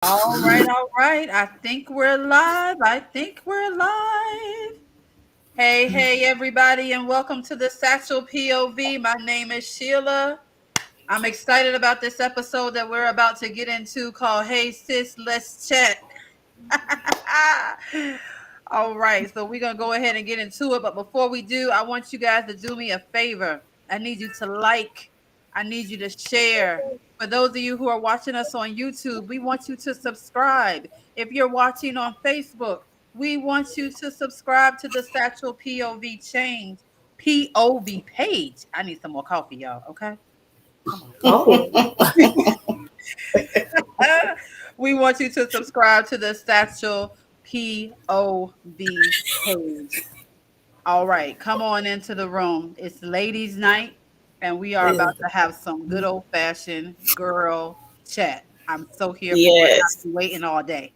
All right, all right. I think we're live. I think we're live. Hey, everybody, and welcome to the Satchel POV. My name is Sheila. I'm excited about this episode that we're about to get into called Hey Sis, Let's Chat. All right, so we're going to go ahead and get into it. But before we do, I want you guys to do me a favor. I need you to like, I need you to share. For those of you who are watching us on YouTube, we want you to subscribe. If you're watching on Facebook, we want you to subscribe to the Satchel POV change POV page. I need some more coffee, y'all. Okay. Come on. Oh, We want you to subscribe to the Satchel POV page. All right, come on into the room. It's ladies' night, and we are about to have some good old fashioned girl chat. I'm so here for it. yes. I've been waiting all day.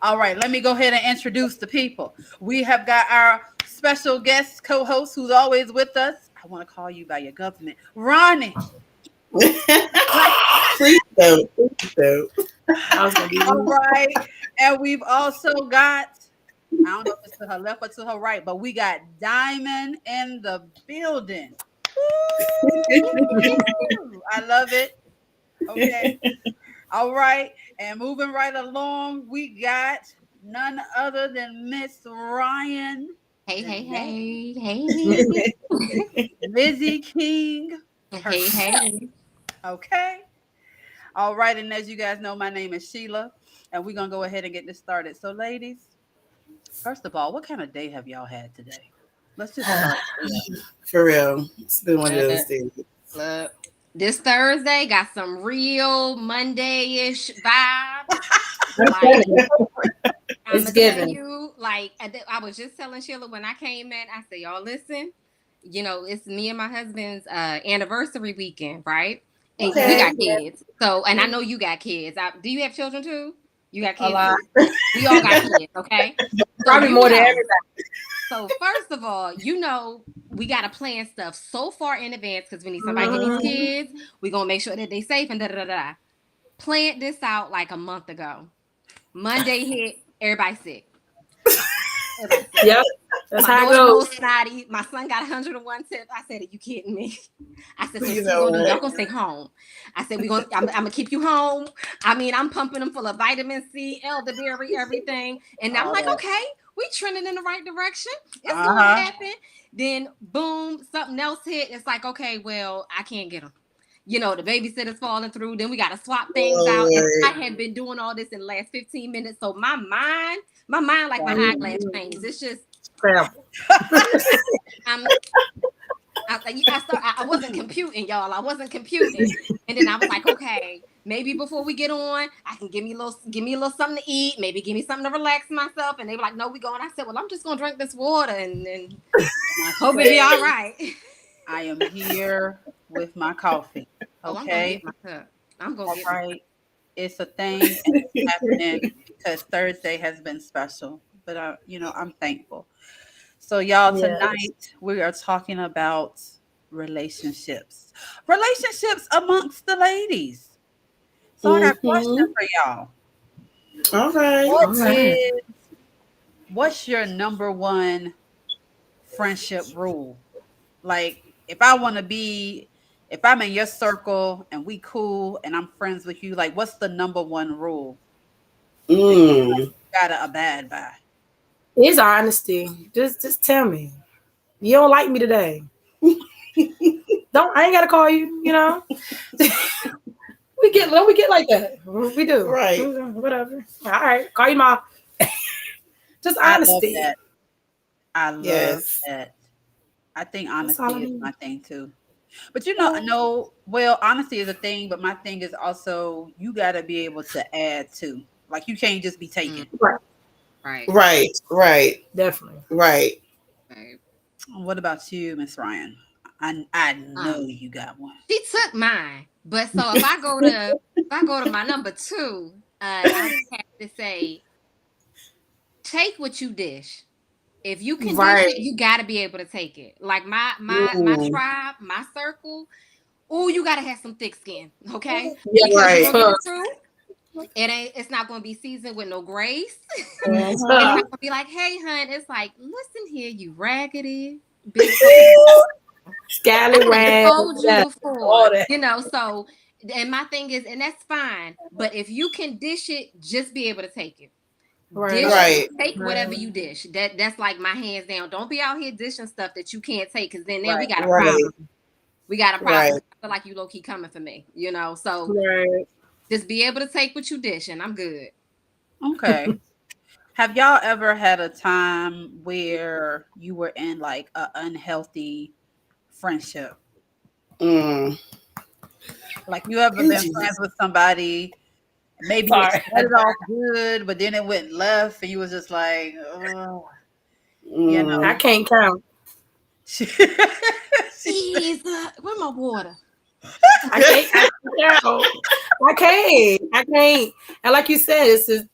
All right, let me go ahead and introduce the people. We have got our special guest co-host who's always with us. I want to call you by your government, Ronnie. Please don't. Please don't. All right. And we've also got, I don't know if it's to her left or to her right, but we got Diamond in the building. Woo! I love it. Okay. All right. And moving right along, we got none other than Miss Ryan. Hey. Lizzie King. Hey. Okay. All right. And as you guys know, my name is Sheila, and we're going to go ahead and get this started. So, ladies, first of all, what kind of day have y'all had today? Let's just start. For real. It's been one of those days. Look, this Thursday got some real Monday-ish vibes. Like, I'm telling you, like I was just telling Sheila when I came in, I said, y'all listen, it's me and my husband's anniversary weekend, right? And we got kids. So, and I know you got kids. Do you have children too? You got kids too? We all got kids, okay? Probably more than everybody. So first of all, we gotta plan stuff so far in advance because we need somebody to get these kids. We're gonna make sure that they safe and da. Planned this out like a month ago. Monday hit, everybody sick. Yep. That's how it goes. Snotty. My son got 101 tips. I said, are you kidding me? I said, so Y'all gonna stay home. I said, I'm gonna keep you home. I mean, I'm pumping them full of vitamin C, elderberry, everything. And I'm like, okay, we trending in the right direction. It's gonna happen. Then boom, something else hit. It's like, okay, well, I can't get them. The babysitter's falling through. Then we got to swap things out. And I had been doing all this in the last 15 minutes. So my mind like my eyeglass changes. It's just, I wasn't computing, y'all. I wasn't computing. And then I was like, okay, maybe before we get on, I can give me a little something to eat. Maybe give me something to relax myself. And they were like, no, we going. I said, well, I'm just going to drink this water and hope it be all right. I am here with my coffee. Okay. I'm going to get right. It's a thing and it's happening because Thursday has been special. But I'm thankful. So y'all, tonight we are talking about relationships. Relationships amongst the ladies. So I got a question for y'all. All right. What's your number one friendship rule? Like, if I'm in your circle and we cool and I'm friends with you, like, what's the number one rule that you gotta abide by? It's honesty. Just tell me. You don't like me today. I ain't gotta call you, we get like that. We do. Right. Whatever. All right. Call you mom. Just honesty. I love that. I think honesty is my thing too. But honesty is a thing, but my thing is also you gotta be able to add too. Like, you can't just be taking. Right. Definitely. Right. What about you, Miss Ryan? I know you got one. She took mine, but so if I go to my number two, I have to say, take what you dish. If you can dish it, you got to be able to take it. Like my tribe, my circle. Oh, you got to have some thick skin, okay? Yeah, right. It's not gonna be seasoned with no grace. It's not Mhm. gonna be like, hey, hun. It's like, listen here, you raggedy big. I Scallywag. told you Yeah, before, all that. so, and my thing is, and that's fine, but if you can dish it, just be able to take it. Right. Dish, Right. take whatever Right. you dish. That's like my hands down. Don't be out here dishing stuff that you can't take, because then we Right. got a Right. problem. We got a problem. Right. I feel like you low key coming for me, So Right. just be able to take what you dish, and I'm good. Okay. Have y'all ever had a time where you were in like an unhealthy friendship? Mm. Like you ever Oh, been friends Jesus. with somebody, maybe it Sorry. started off good, but then it went left, and you was just like, oh, you I Mm. can't count. know. Jesus, where my water? I can't. I can't count. I can't. I can't. And like you said, it's just,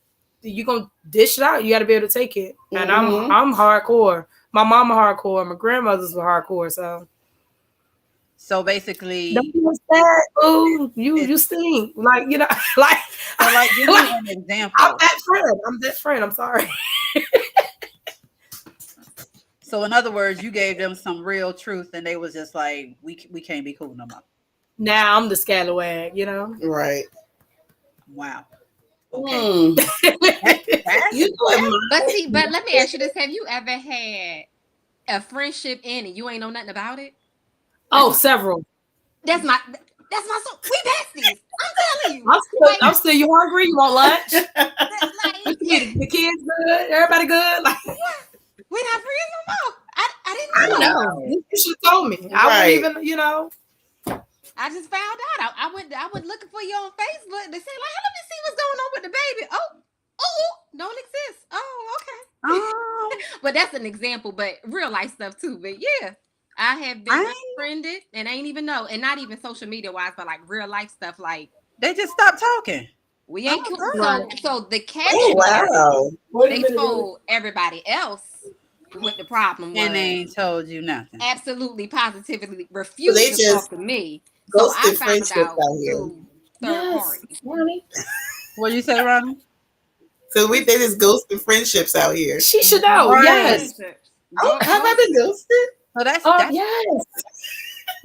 you gonna dish it out. You got to be able to take it. And Mhm. I'm hardcore. My mama hardcore. My grandmothers were hardcore. So So don't basically, be sad. Ooh, it's you stink. Like like, so like give like me an I'm example. that friend. I'm that friend. I'm sorry. So in other words, you gave them some real truth, and they was just like, we can't be cool no more. Now I'm the scallywag. Right. Wow. Okay. Mm. That's You know what? But see, but let me ask you this: have you ever had a friendship in and you ain't know nothing about it? That's Oh, my several. we besties. I'm telling you, like I'm still. You hungry? You want lunch? like The kids good? Everybody good? Like we're not friends no more. I didn't I know. know. You should have told me. I wouldn't Right. even. I just found out. I went looking for you on Facebook. They said like, let me see what's going on with the baby. Oh, don't exist. Oh, okay. um But that's an example. But real life stuff too. But yeah, I have been I unfriended and I ain't even know, and not even social media wise, but like real life stuff. Like they just stopped talking. we ain't Oh cool. God. So the Oh catch was wow. they told everybody else what the problem And they was. ain't told you nothing. Absolutely, positively So refused they to talk just to me. So I ghosted found friendships out out here. through third Yes, party. Ronnie. What you say, Ronald? So they just ghosted friendships out here. She should know. Ghost Right. Yes. friendships. Oh, have I Ghost. been ghosted? So Oh, that's yes.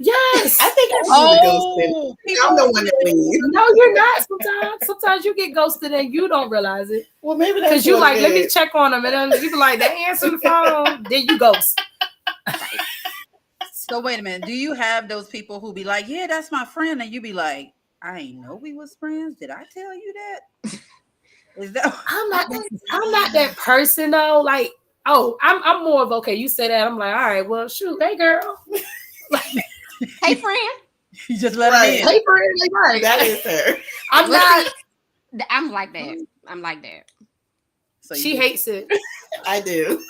I Yes. think I should have ghosted. oh I'm the people. one that leaves. No, you're not. Sometimes you get ghosted and you don't realize it. Well, maybe that's Because you what like, it let me is. check on them. And then you be like, they answer the phone. Then you ghost. Right. So wait a minute. Do you have those people who be like, yeah, that's my friend, and you be like, I ain't know we was friends. Did I tell you that? Is that I'm not that person though. Like, I'm more of okay, you say that. I'm like, all right, well, shoot, hey girl. Hey, friend. you just let them Right. in? Hey friend, like, right. That is her. I'm Well, not. see, I'm like that. I'm like that. So you She just, hates it. I do.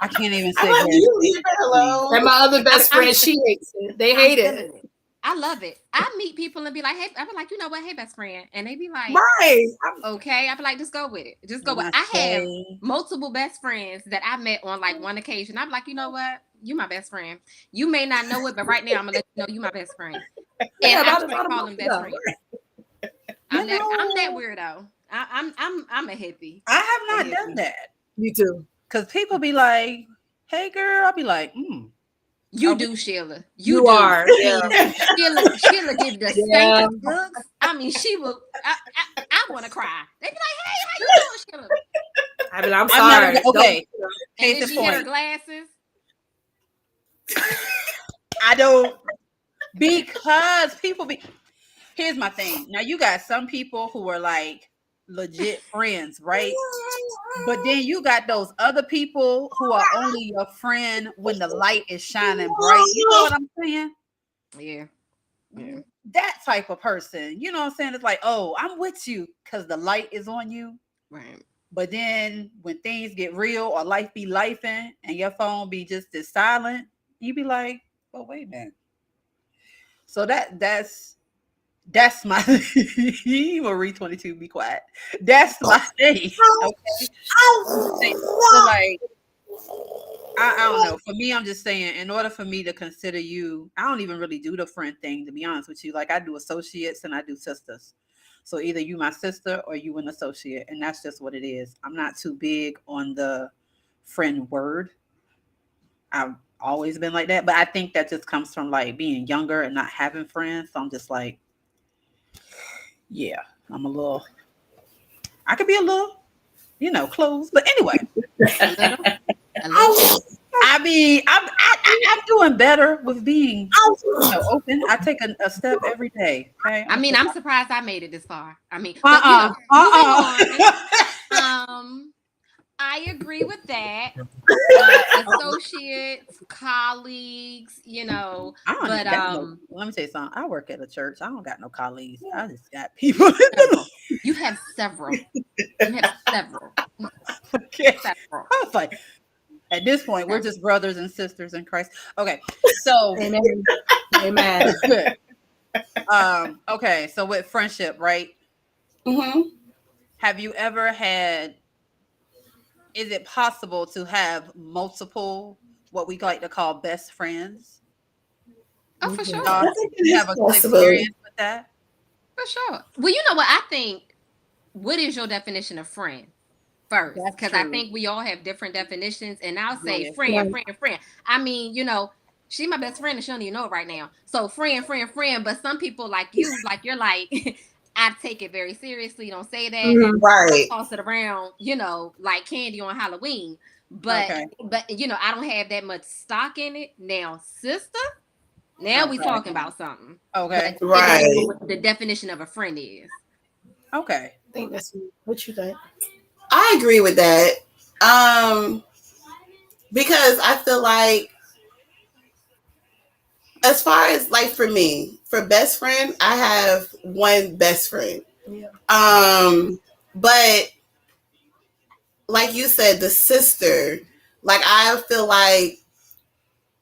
I can't even I'm sit like, here. you leave her alone. And my other best I'm friend, she hates it. They I'm hate feeling it. it. I love it. I meet people and be like, hey, I be like, you know what? Hey, best friend. And they be like, Right. okay. I be like, just go with it. Just go When with I it. I have say, multiple best friends that I met on like one occasion. I'm like, you know what? You my best friend. You may not know it, but right now I'm gonna let you know you my best friend. And Yeah, I about straight a call month them best ago. friend. you I'm that know, weirdo. I'm a hippie. I A have not done hippie. that You too. because people be like, hey girl, I'll be like, You are we? do, Sheila. You You do. are. I Yeah. mean, Sheila give the Yeah. stank looks. I mean, she will. I want to cry. They be like, "Hey, how you doing, Sheila?" I mean, I'm I've never. sorry. Okay, And case then in she hit her point, glasses. I don't because people be. Here's my thing. Now you got some people who are like legit friends, right? But then you got those other people who are only your friend when the light is shining bright. You know what I'm saying? Yeah, yeah. That type of person. You know what I'm saying? It's like, oh, I'm with you because the light is on you. Right. But then when things get real or life be lifing and your phone be just as silent, you be like, oh, wait a minute. So that's my Marie 22, be quiet. That's my thing. Okay. I'm just saying. So like I don't know. For me, I'm just saying, in order for me to consider you, I don't even really do the friend thing, to be honest with you. Like I do associates and I do sisters. So either you my sister or you an associate, and that's just what it is. I'm not too big on the friend word. I've always been like that, but I think that just comes from like being younger and not having friends. So I'm just like, yeah, I'm a little. I could be a little, closed. But anyway, A little, a little. I mean, I'm doing better with being, open. I take a step every day. Okay. I mean, I'm surprised I made it this far. I mean, moving on. I agree with that. Associates, colleagues, but let me tell you something. I work at a church. I don't got no colleagues. I just got people. You have several. Okay. Several. I was like, at this point, we're just brothers and sisters in Christ. Okay, so amen. Okay, so with friendship, right? Mm-hmm. Have you ever had? Is it possible to have multiple, what we like to call best friends? Oh, for sure. You have a good experience with that? For sure. Well, you know what? I think, what is your definition of friend first? Because I think we all have different definitions. And I'll say friend. I mean, she's my best friend and she don't even know it right now. So friend. But some people like you, like you're like, I take it very seriously. Don't say that. Right. Toss it around, like candy on Halloween. But I don't have that much stock in it. Now, sister, now we talking about something. Okay. But right. What the definition of a friend is. Okay. I think that's what you think. I agree with that. Because I feel like, as far as like for me, for best friend, I have one best friend. Yeah. But like you said, the sister, like I feel like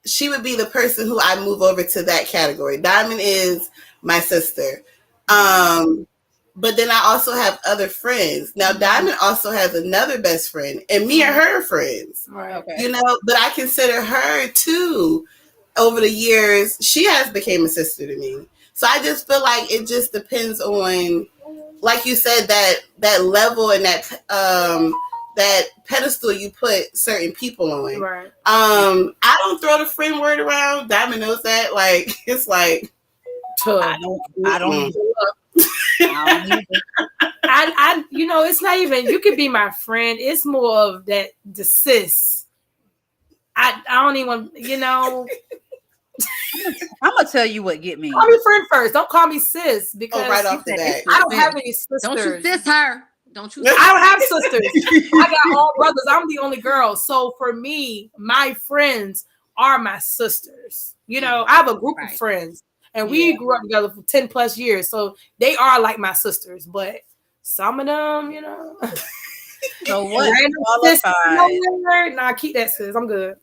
she would be the person who I move over to that category. Diamond is my sister. But then I also have other friends. Now, Diamond also has another best friend, and me and her friends. Right. Okay. But I consider her too. Over the years, she has become a sister to me. So I just feel like it just depends on, like you said, that level and that pedestal you put certain people on. Right. I don't throw the friend word around. Diamond knows that. Like it's like I don't. I it's not even, you could be my friend. It's more of that, the sis. I don't even, I'm gonna tell you what get me. Call me friend first. Don't call me sis, because right off the bat. I don't have any sisters. Don't you sis her. Don't you? I don't have sisters. I got all brothers. I'm the only girl. So for me, my friends are my sisters. I have a group of friends, and we grew up together for 10 plus years. So they are like my sisters. But some of them, So what qualifies? Nah, keep that sis. I'm good.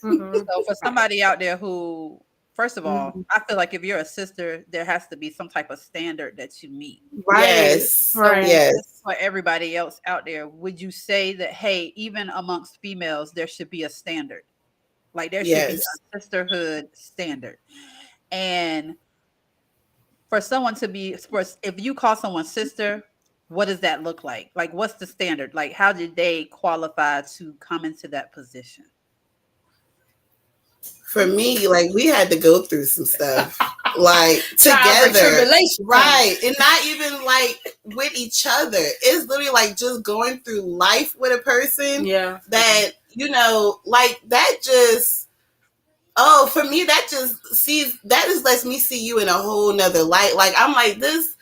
Mm-hmm. So for somebody out there who, first of all, I feel like if you're a sister, there has to be some type of standard that you meet. Right. Yes. Right. Yes. For everybody else out there, would you say that, hey, even amongst females, there should be a standard? Like there should be a sisterhood standard. And for someone to be, if you call someone sister, what does that look like? Like, what's the standard? Like, how did they qualify to come into that position? For me, like we had to go through some stuff, like together, right? And not even like with each other. It's literally like just going through life with a person. Yeah. That like that just. Oh, for me, that just lets me see you in a whole nother light. Like I'm like this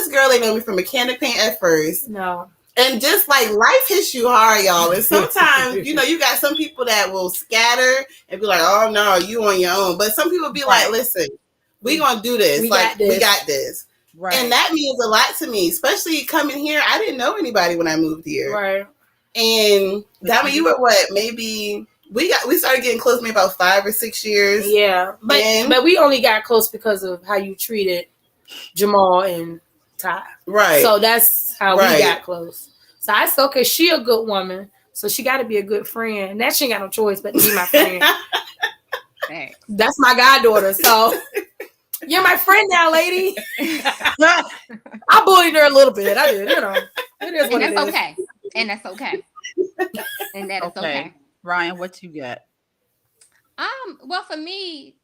girl ain't know me from a can of paint at first. No. And just like life hits you hard, y'all. And sometimes, you got some people that will scatter and be like, oh no, you on your own. But some people be like, listen, we gonna do this. We got this. Right. And that means a lot to me, especially coming here. I didn't know anybody when I moved here. Right. And Diamond, you were what? Maybe we started getting close maybe about 5 or 6 years. Yeah. But we only got close because of how you treated Jamal and Ty. Right. So that's how we got close. So I said, okay, she a good woman, so she got to be a good friend. And that she ain't got no choice but to be my friend. That's my goddaughter. So You're my friend now, lady. I bullied her a little bit. I did, you know. It is what and it that's is. okay. And that's okay. And that is okay. Ryan, what you got? Well, for me,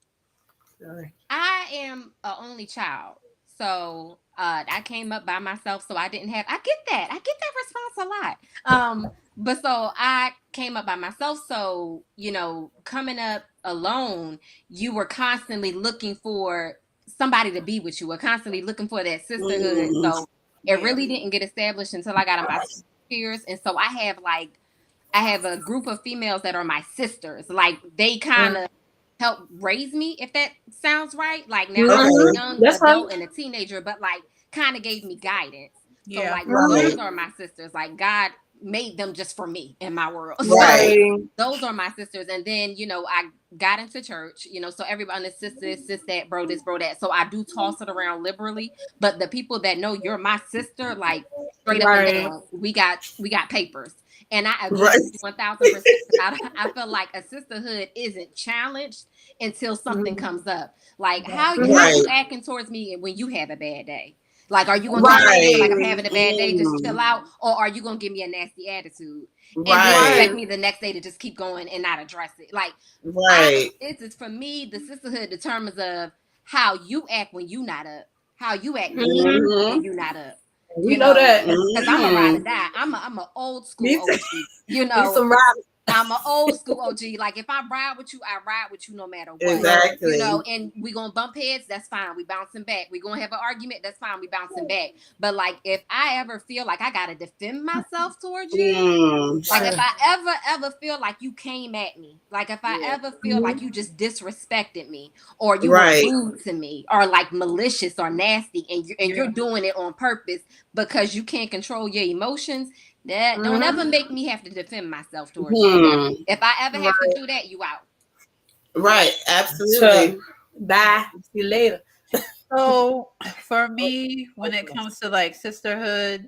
I am an only child. So I came up by myself, so I didn't have I get that response a lot. But so I came up by myself, so coming up alone, you were constantly looking for somebody to be with you, or constantly looking for that sisterhood. So it really didn't get established until I got in my years. And so I have a group of females that are my sisters. Like they kind of help raise me, if that sounds right. Like now I'm a young adult and a teenager, but like kind of gave me guidance. So like those are my sisters. Like God made them just for me in my world. Right. So those are my sisters. And then, I got into church, so everybody, the sisters, sis that, bro this, bro that. So I do toss it around liberally. But the people that know you're my sister, like straight up and down, we got papers. And I agree with you 1000%. I feel like a sisterhood isn't challenged until something comes up. Like how you acting towards me when you have a bad day? Like, are you gonna feel like I'm having a bad day, just chill out, or are you gonna give me a nasty attitude and then expect me the next day to just keep going and not address it? Like, it's for me, the sisterhood determines of how you act when you not up, how you act when you not up. We know that because I'm a ride or die. I'm a old school OG. I'm an old school OG. Like if I ride with you, I ride with you no matter what. Exactly. And we gonna bump heads, that's fine. We bouncing back. We gonna have an argument, that's fine. We bouncing back. But like if I ever feel like I gotta defend myself towards you, like if I ever feel like you came at me, like if I ever feel like you just disrespected me, or you were rude to me, or like malicious or nasty, and you're doing it on purpose because you can't control your emotions. That don't ever make me have to defend myself towards you. If I ever have to do that, you out. Right, absolutely. Bye. See you later. So for me, when it comes to like sisterhood,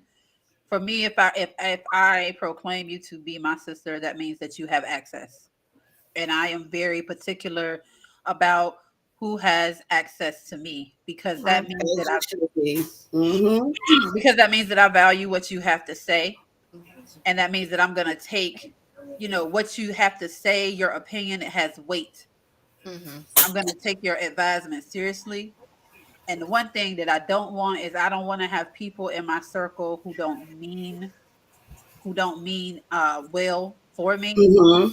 for me, if I proclaim you to be my sister, that means that you have access. And I am very particular about who has access to me, because that means because that means that I value what you have to say. And that means that I'm going to take, what you have to say, your opinion, it has weight. I'm going to take your advisement seriously. And the one thing that I don't want is I don't want to have people in my circle who don't mean well for me.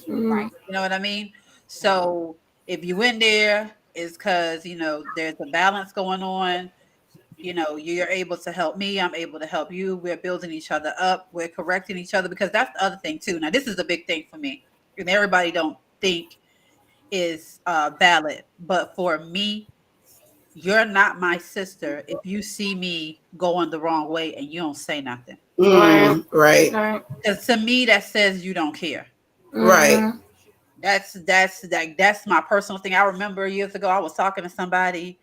Right. You know what I mean? So if you in there, it's because, there's a balance going on. You're able to help me. I'm able to help you. We're building each other up. We're correcting each other, because that's the other thing too. Now, this is a big thing for me, and everybody don't think is valid. But for me, you're not my sister if you see me going the wrong way and you don't say nothing. Right. Because to me, that says you don't care. Right. That's my personal thing. I remember years ago, I was talking to somebody,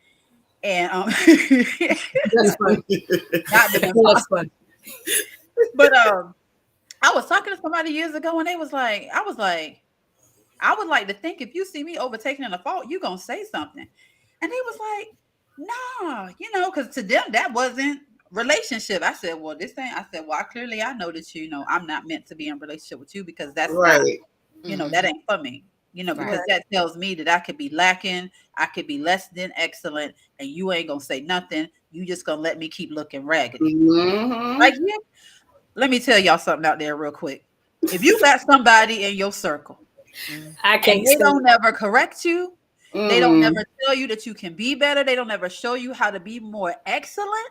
and that's funny. That's funny. But I was talking to somebody years ago, and I was like, I would like to think if you see me overtaking in a fault, you gonna say something. And they was like, nah, because to them that wasn't relationship. I said, well, this ain't. I said, well, I know that I'm not meant to be in relationship with you, because that's not, that ain't for me. Because that tells me that I could be lacking, I could be less than excellent, and you ain't gonna say nothing. You just gonna let me keep looking raggedy. Like, let me tell y'all something out there real quick. If you got somebody in your circle, and they don't never correct you, they don't never tell you that you can be better, they don't ever show you how to be more excellent,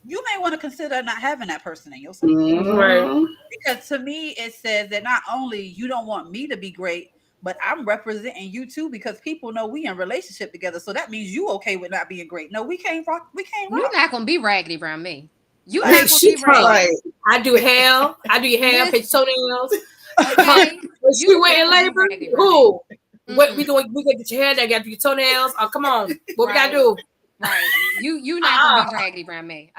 you may want to consider not having that person in your circle. Right. Because to me, it says that not only you don't want me to be great, but I'm representing you too, because people know we in relationship together. So that means you okay with not being great. No, we can't rock. You're not gonna be raggedy around me. You not gonna be raggedy. I do hair. I do your hair, pitch toenails. Okay. You went in labor. Who? What we doing? We gotta get your hair done. Got to do your toenails. Oh, come on. What we gotta do? Right. You not gonna be raggedy around me.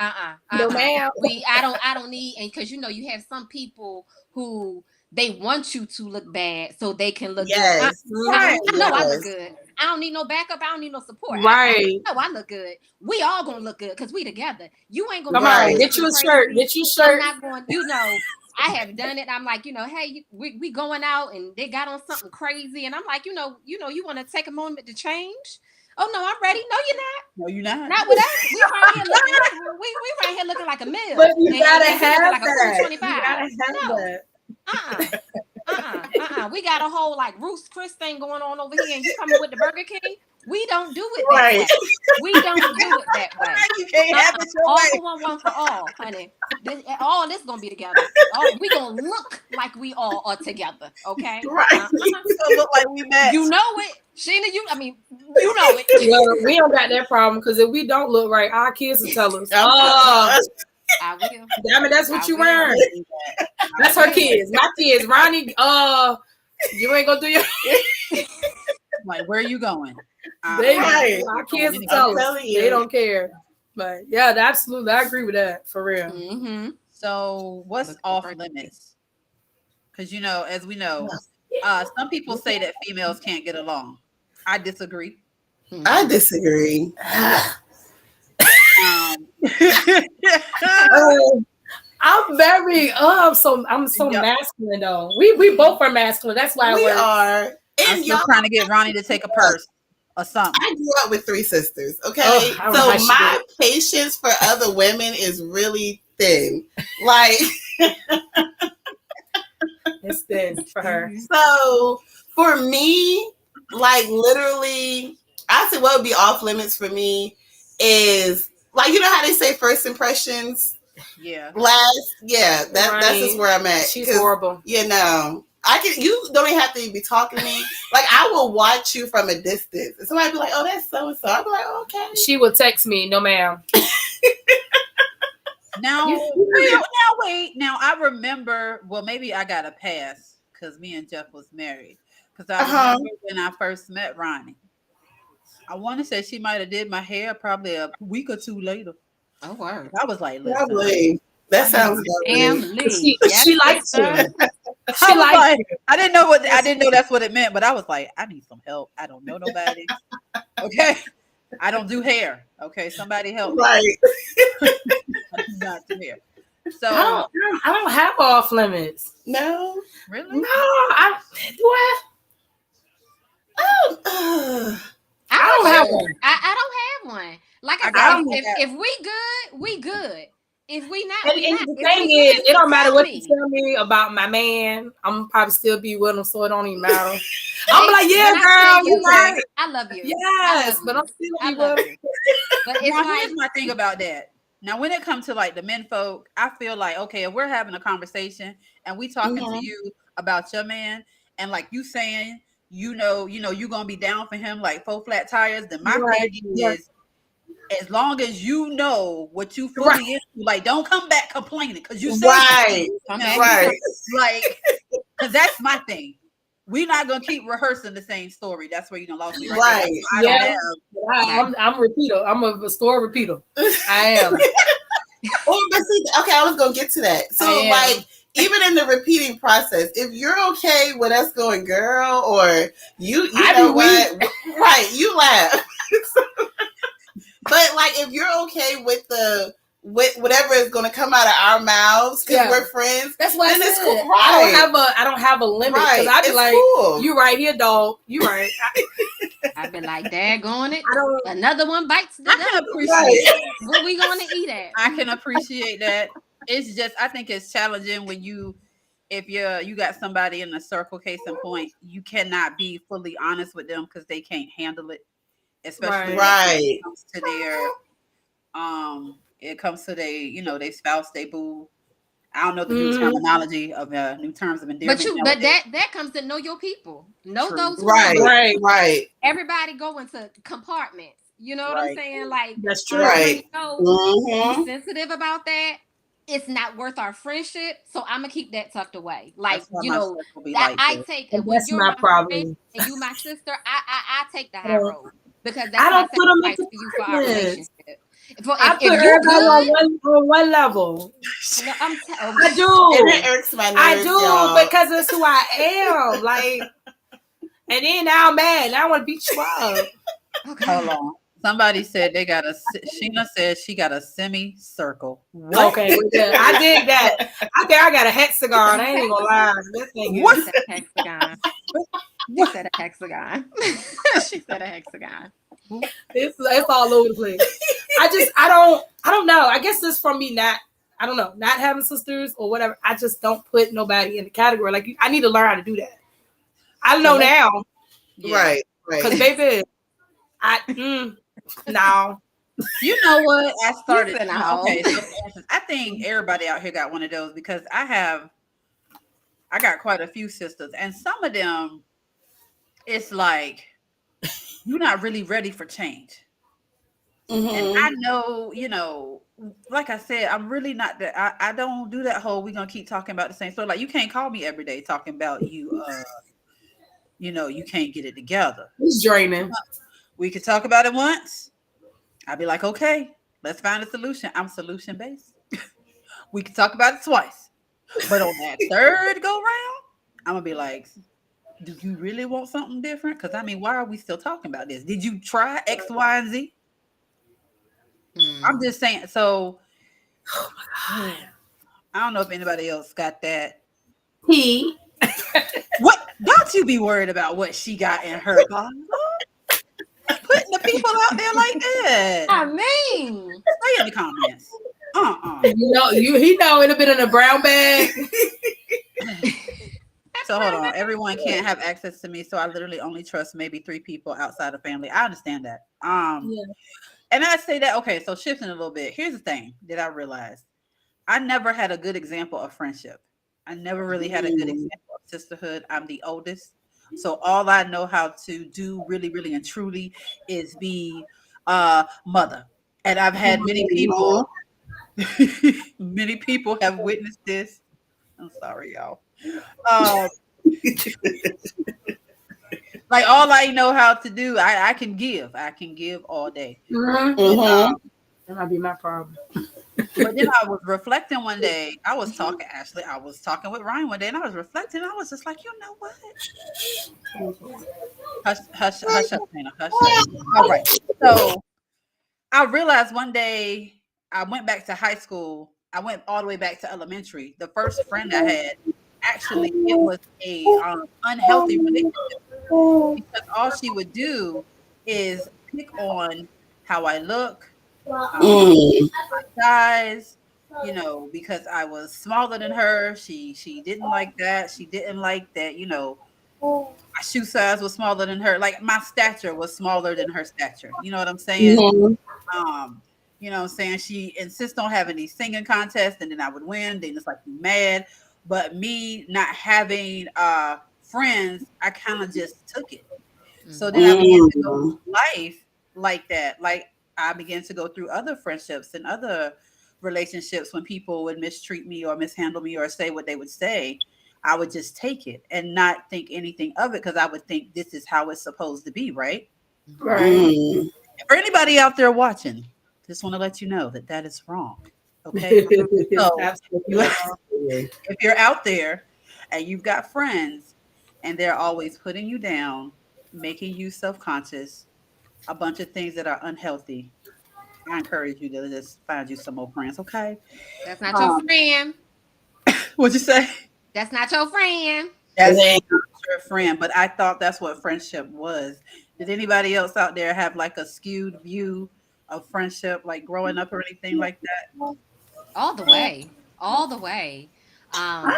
No, ma'am. I don't need, and because you have some people who they want you to look bad so they can look Yes. good. I know I look good. I don't need no backup. I don't need no support. Right. I know I look good. We all gonna look good because we together. You ain't gonna Come on, get you a shirt. Get you a shirt. I'm not going, I have done it. I'm like, hey, we going out and they got on something crazy. And I'm like, you want to take a moment to change? Oh no, I'm ready. No, you're not. No, you're not. Not with us. We right here looking. We right here looking like a meal. But you gotta have like that. You gotta have that. We got a whole like Ruth's Chris thing going on over here, and you coming with the Burger King. We don't do it that way. We don't do it that way. You can't have it your all way. For one for all, honey. All this gonna be together. We gonna look like we all are together. Okay. Right. We gonna look like we met. You know it, Sheena. You know it. Well, we don't got that problem because if we don't look right, our kids will tell us. I will. Damn it, that's what you wearing. That's her kids. My kids, Ronnie. You ain't gonna do your. Like, where are you going? Our kids will tell us. They don't care. But yeah, absolutely, I agree with that for real. Mm-hmm. So, what's off limits? Because as we know, some people say that females can't get along. I disagree. I disagree. I'm very I'm so masculine though. We both are masculine. That's why we are. And y'all trying to get Ronnie to take a purse or something. I grew up with 3 sisters. Okay, so my patience for other women is really thin. Like it's thin for her. So for me, like literally, I say what would be off limits for me is like how they say first impressions. Yeah. That's just where I'm at. She's horrible. You don't even have to be talking to me. Like I will watch you from a distance. And somebody be like, "Oh, that's so and so." I'll be like, oh, "Okay." She will text me, "No, ma'am." Now wait. Now I remember. Well, maybe I got a pass because me and Jeff was married. Because I remember when I first met Ronnie. I want to say she might have did my hair probably a week or 2 later. Oh, word. I was like, probably. That sounds good. She likes you. I didn't know that's what it meant, but I was like, I need some help. I don't know nobody. Okay. I don't do hair. Okay. Somebody help me. Right. I do not do hair. So I don't have off limits. No. Really? No. I don't have one. I don't have one. Like I said, if we good, we good. If we not, and the thing is, it don't matter what you tell me about my man. I'm probably still be with him, so it don't even matter. I'm like, yeah, girl, you right. I love you. Yes, but I'm still be with him. But here's my thing about that. Now, when it comes to like the men folk, I feel like, okay, if we're having a conversation and we talking to you about your man, and like you saying, you gonna be down for him like 4 flat tires, then my thing is, as long as you know what you fully into, like don't come back complaining because you said right. Like, because that's my thing. We're not gonna keep rehearsing the same story. That's where you're gonna lose me, right? Yeah, I'm a repeater. I'm a store repeater. I am. But see, okay, I was gonna get to that. So, like, even in the repeating process, if you're okay with us going, girl, or you know what, right? You laugh. But like, if you're okay with whatever is going to come out of our mouths because we're friends, that's why it's cool. Right. I don't have a limit because I'd be like, cool. You right here, dog. You right. I've been like, daggone it. Another one bites the dust. I can appreciate what we going to eat at. I can appreciate that. It's just, I think it's challenging when if you got somebody in a circle, case in point, you cannot be fully honest with them because they can't handle it. Especially when it comes to their their spouse, they boo. I don't know the new terminology of new terms of endearment. But that comes to know your people. Know those right. Everybody go into compartments. You know what I'm saying? Like that's true. Right. Be sensitive about that. It's not worth our friendship, so I'm gonna keep that tucked away. Like that I take. That's my problem. And you my sister, I take the high road. Because that's I don't put them into for you for our relationship. I put if you everybody good, on one level. no, I And it do. irks my I nerves, do y'all. because it's who I am. Like, and then now I'm mad. Now I want to beat you up. okay. Hold on. Somebody said they got a. Sheena said she got a semicircle. What? Okay, well, yeah, I did that. I think I got a hexagon. I ain't even gonna lie. This thing She What? is. said a hexagon. She What? said a hexagon. She said a hexagon. It's all over the place. I don't know. I guess it's from me not. I don't know, not having sisters or whatever. I just don't put nobody in the category. Like I need to learn how to do that. I So know let's. now Yeah. Right, because right. baby, no. You know what? I You started. said no. Okay, so for instance, I think everybody out here got one of those because I got quite a few sisters, and some of them, it's like you're not really ready for change. And I Mm-hmm. know, like I said, I'm really not that. I don't do that whole. We're gonna keep talking about the same story. Like you can't call me every day talking about you. You can't get it together. It's draining. We could talk about it once. I'd be like, okay, let's find a solution. I'm solution based. We could talk about it twice, but on that third go round, I'm gonna be like, do you really want something different? Because I mean, why are we still talking about this? Did you try X, Y, and Z? I'm Hmm. just saying. So Oh my god. I don't know if anybody else got that. He. What? Don't you be worried about what she got in her bottle. Putting the people out there like that. I mean, Stay in the comments. He know it'll been in a brown bag. So hold on. Everyone can't have access to me, so I literally only trust maybe 3 people outside of family. I understand that. Yeah. And I say that okay. So shifting a little bit. Here's the thing that I realized: I never had a good example of friendship. I never really had a good Mm. example of sisterhood. I'm the oldest, so all I know how to do, really, really, and truly, is be mother. And I've had many Mhm. people, many people have witnessed this. I'm sorry, y'all. Um, like all I know how to do, I can give. I can give all day. Mm-hmm. But Mhm. That might be my problem. then I was reflecting one day. I was talking, Ashley. I was talking with Ryan one day, and I was reflecting. I was just like, you know what? Hush, hush, hush up, Dana. Hush up. All right. So I realized one day I went back to high school. I went all the way back to elementary. The first friend I had, actually, it was a unhealthy relationship because all she would do is pick on how I look, my Mm. size, because I was smaller than her. She didn't like that. She didn't like that, my shoe size was smaller than her. Like my stature was smaller than her stature. You know what I'm saying? Mhm. Um, what I'm saying? She insists on having these singing contests and then I would win. Then it's like you mad. But me not having friends, I kind of just took it. So then I hmm began to go Mm. through life like that. Like I began to go through other friendships and other relationships when people would mistreat me or mishandle me or say what they would say. I would just take it and not think anything of it because I would think this is how it's supposed to be, right? Right. Mm. For anybody out there watching, just want to let you know that that is wrong. Okay. So Absolutely you, wrong. if you're out there and you've got friends and they're always putting you down, making you self conscious, a bunch of things that are unhealthy, I encourage you to just find you some more friends. Okay. that's not your Um, friend. what'd you say? That's not your friend. That's It not your friend, but I thought that's what friendship was. Did anybody else out there have like a skewed view of friendship, like growing up or anything like that? All the way. All the way. Um,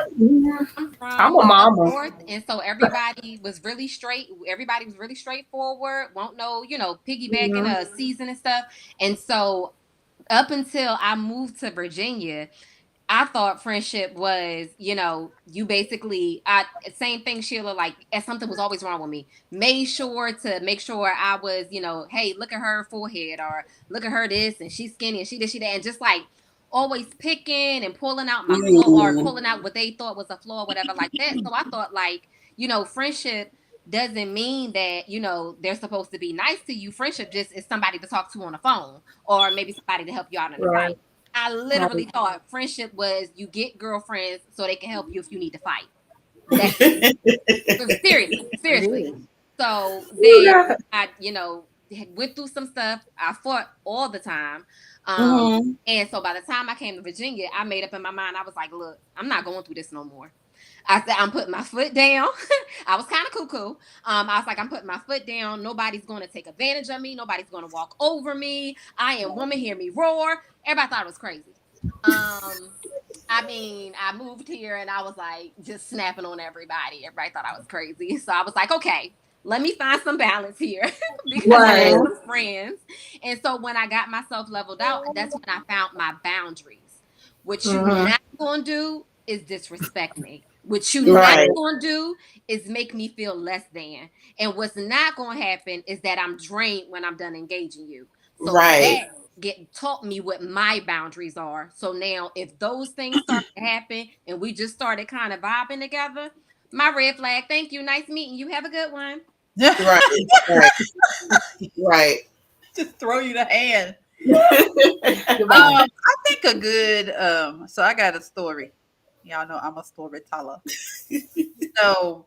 I'm I'm a from up mama. north, and so everybody was really straight. Everybody was really straightforward. Won't know, piggybacking Mhm. a season and stuff. And so up until I moved to Virginia, I thought friendship was, you basically, same thing, Sheila, like, if something was always wrong with me, made sure to make sure I was, hey, look at her forehead, or look at her this, and she's skinny, and she this, she that, and just like always picking and pulling out my flaw, or Mm. pulling out what they thought was a flaw, whatever, like that. So I thought, like, friendship doesn't mean that, you know, they're supposed to be nice to you. Friendship just is somebody to talk to on the phone, or maybe somebody to help you out in a Right. fight. I literally thought friendship was you get girlfriends so they can help you if you need to fight. That's seriously, seriously. So then I, you know, went through some stuff. I fought all the time. And so by the time I came to Virginia, I made up in my mind. I was like, look, I'm not going through this no more. I said, I'm putting my foot down. I was kind of cuckoo. I was like, I'm putting my foot down. Nobody's going to take advantage of me. Nobody's going to walk over me. I am woman, hear me roar. Everybody thought it was crazy. I mean, I moved here and I was like just snapping on everybody. Everybody thought I was crazy. So I was like, okay, let me find some balance here because I had some friends. And so when I got myself leveled out, that's when I found my boundaries. What you're not going to do is disrespect me. What you not going to do is make me feel less than. And what's not going to happen is that I'm drained when I'm done engaging you. So that taught me what my boundaries are. So now if those things start to happen and we just started kind of vibing together, my red flag, thank you, nice meeting you, have a good one. Right. Just throw you the hand. I think a good so I got a story. Y'all know I'm a storyteller. So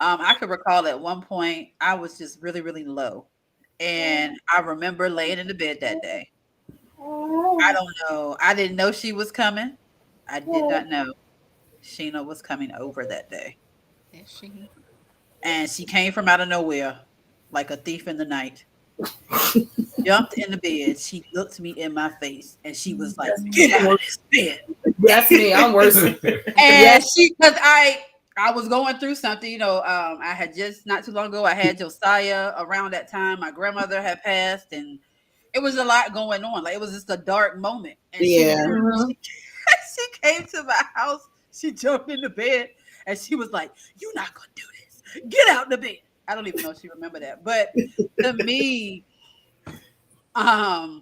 I could recall at one point I was just really, really low. And I remember laying in the bed that day. I don't know. I didn't know she was coming. I did not know Sheena was coming over that day. Is she? And she came from out of nowhere like a thief in the night. Jumped in the bed. She looked me in my face and she was like, "Get out of this bed." That's me. I'm worse. And because I was going through something, you know, I had just not too long ago, I had Josiah around that time. My grandmother had passed and it was a lot going on. Like it was just a dark moment. And she came to my house. She jumped in the bed and she was like, "You're not going to do this. Get out the bed." I don't even know if she remembered that. But to me, I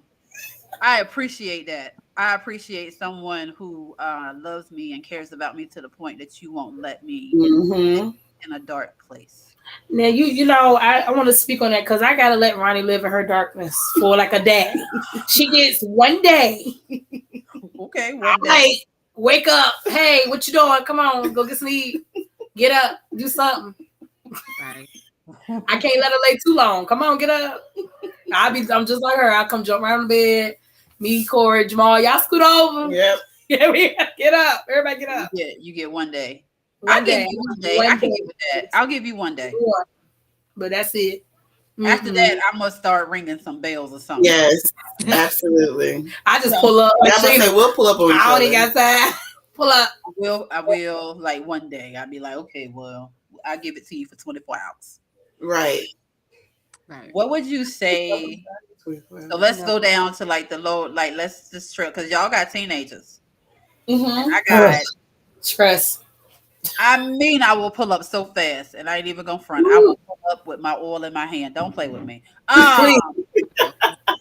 appreciate that. I appreciate someone who loves me and cares about me to the point that you won't let me in a dark place. Now you know I want to speak on that because I gotta let Ronnie live in her darkness for like a day. She gets one day. Okay, one day. Like, wake up. Hey, what you doing? Come on, go get sleep. Get up, do something. Right. I can't let her lay too long. Come on, get up. I'm just like her. I'll come jump around the bed. Me, Corey, Jamal, y'all scoot over. Yep. Yeah, we get up. Everybody get up. You get one day. I'll give you one day. I can give you that. I'll give you one day. But that's it. After that, I must start ringing some bells or something. Yes, absolutely. I just pull up. I'm gonna say we'll pull up on each I other. only got time. Pull up. I will. Like one day, I'll be like, okay, well, I'll give it to you for 24 hours. Right. What would you say? So let's go down to like the low. Like let's just trip because y'all got teenagers. I got stress. I mean, I will pull up so fast, and I ain't even gonna front. I will pull up with my oil in my hand. Don't play with me.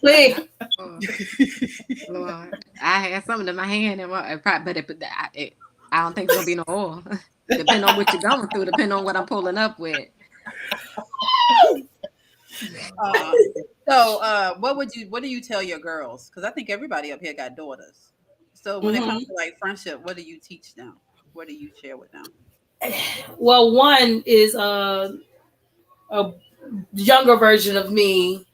Please. Lord, I had something in my hand, and I don't think there'll be no oil. Depending on what you're going through, depending on what I'm pulling up with. What do you tell your girls? Because I think everybody up here got daughters. So when it comes to like friendship, what do you teach them? What do you share with them? Well, one is a younger version of me,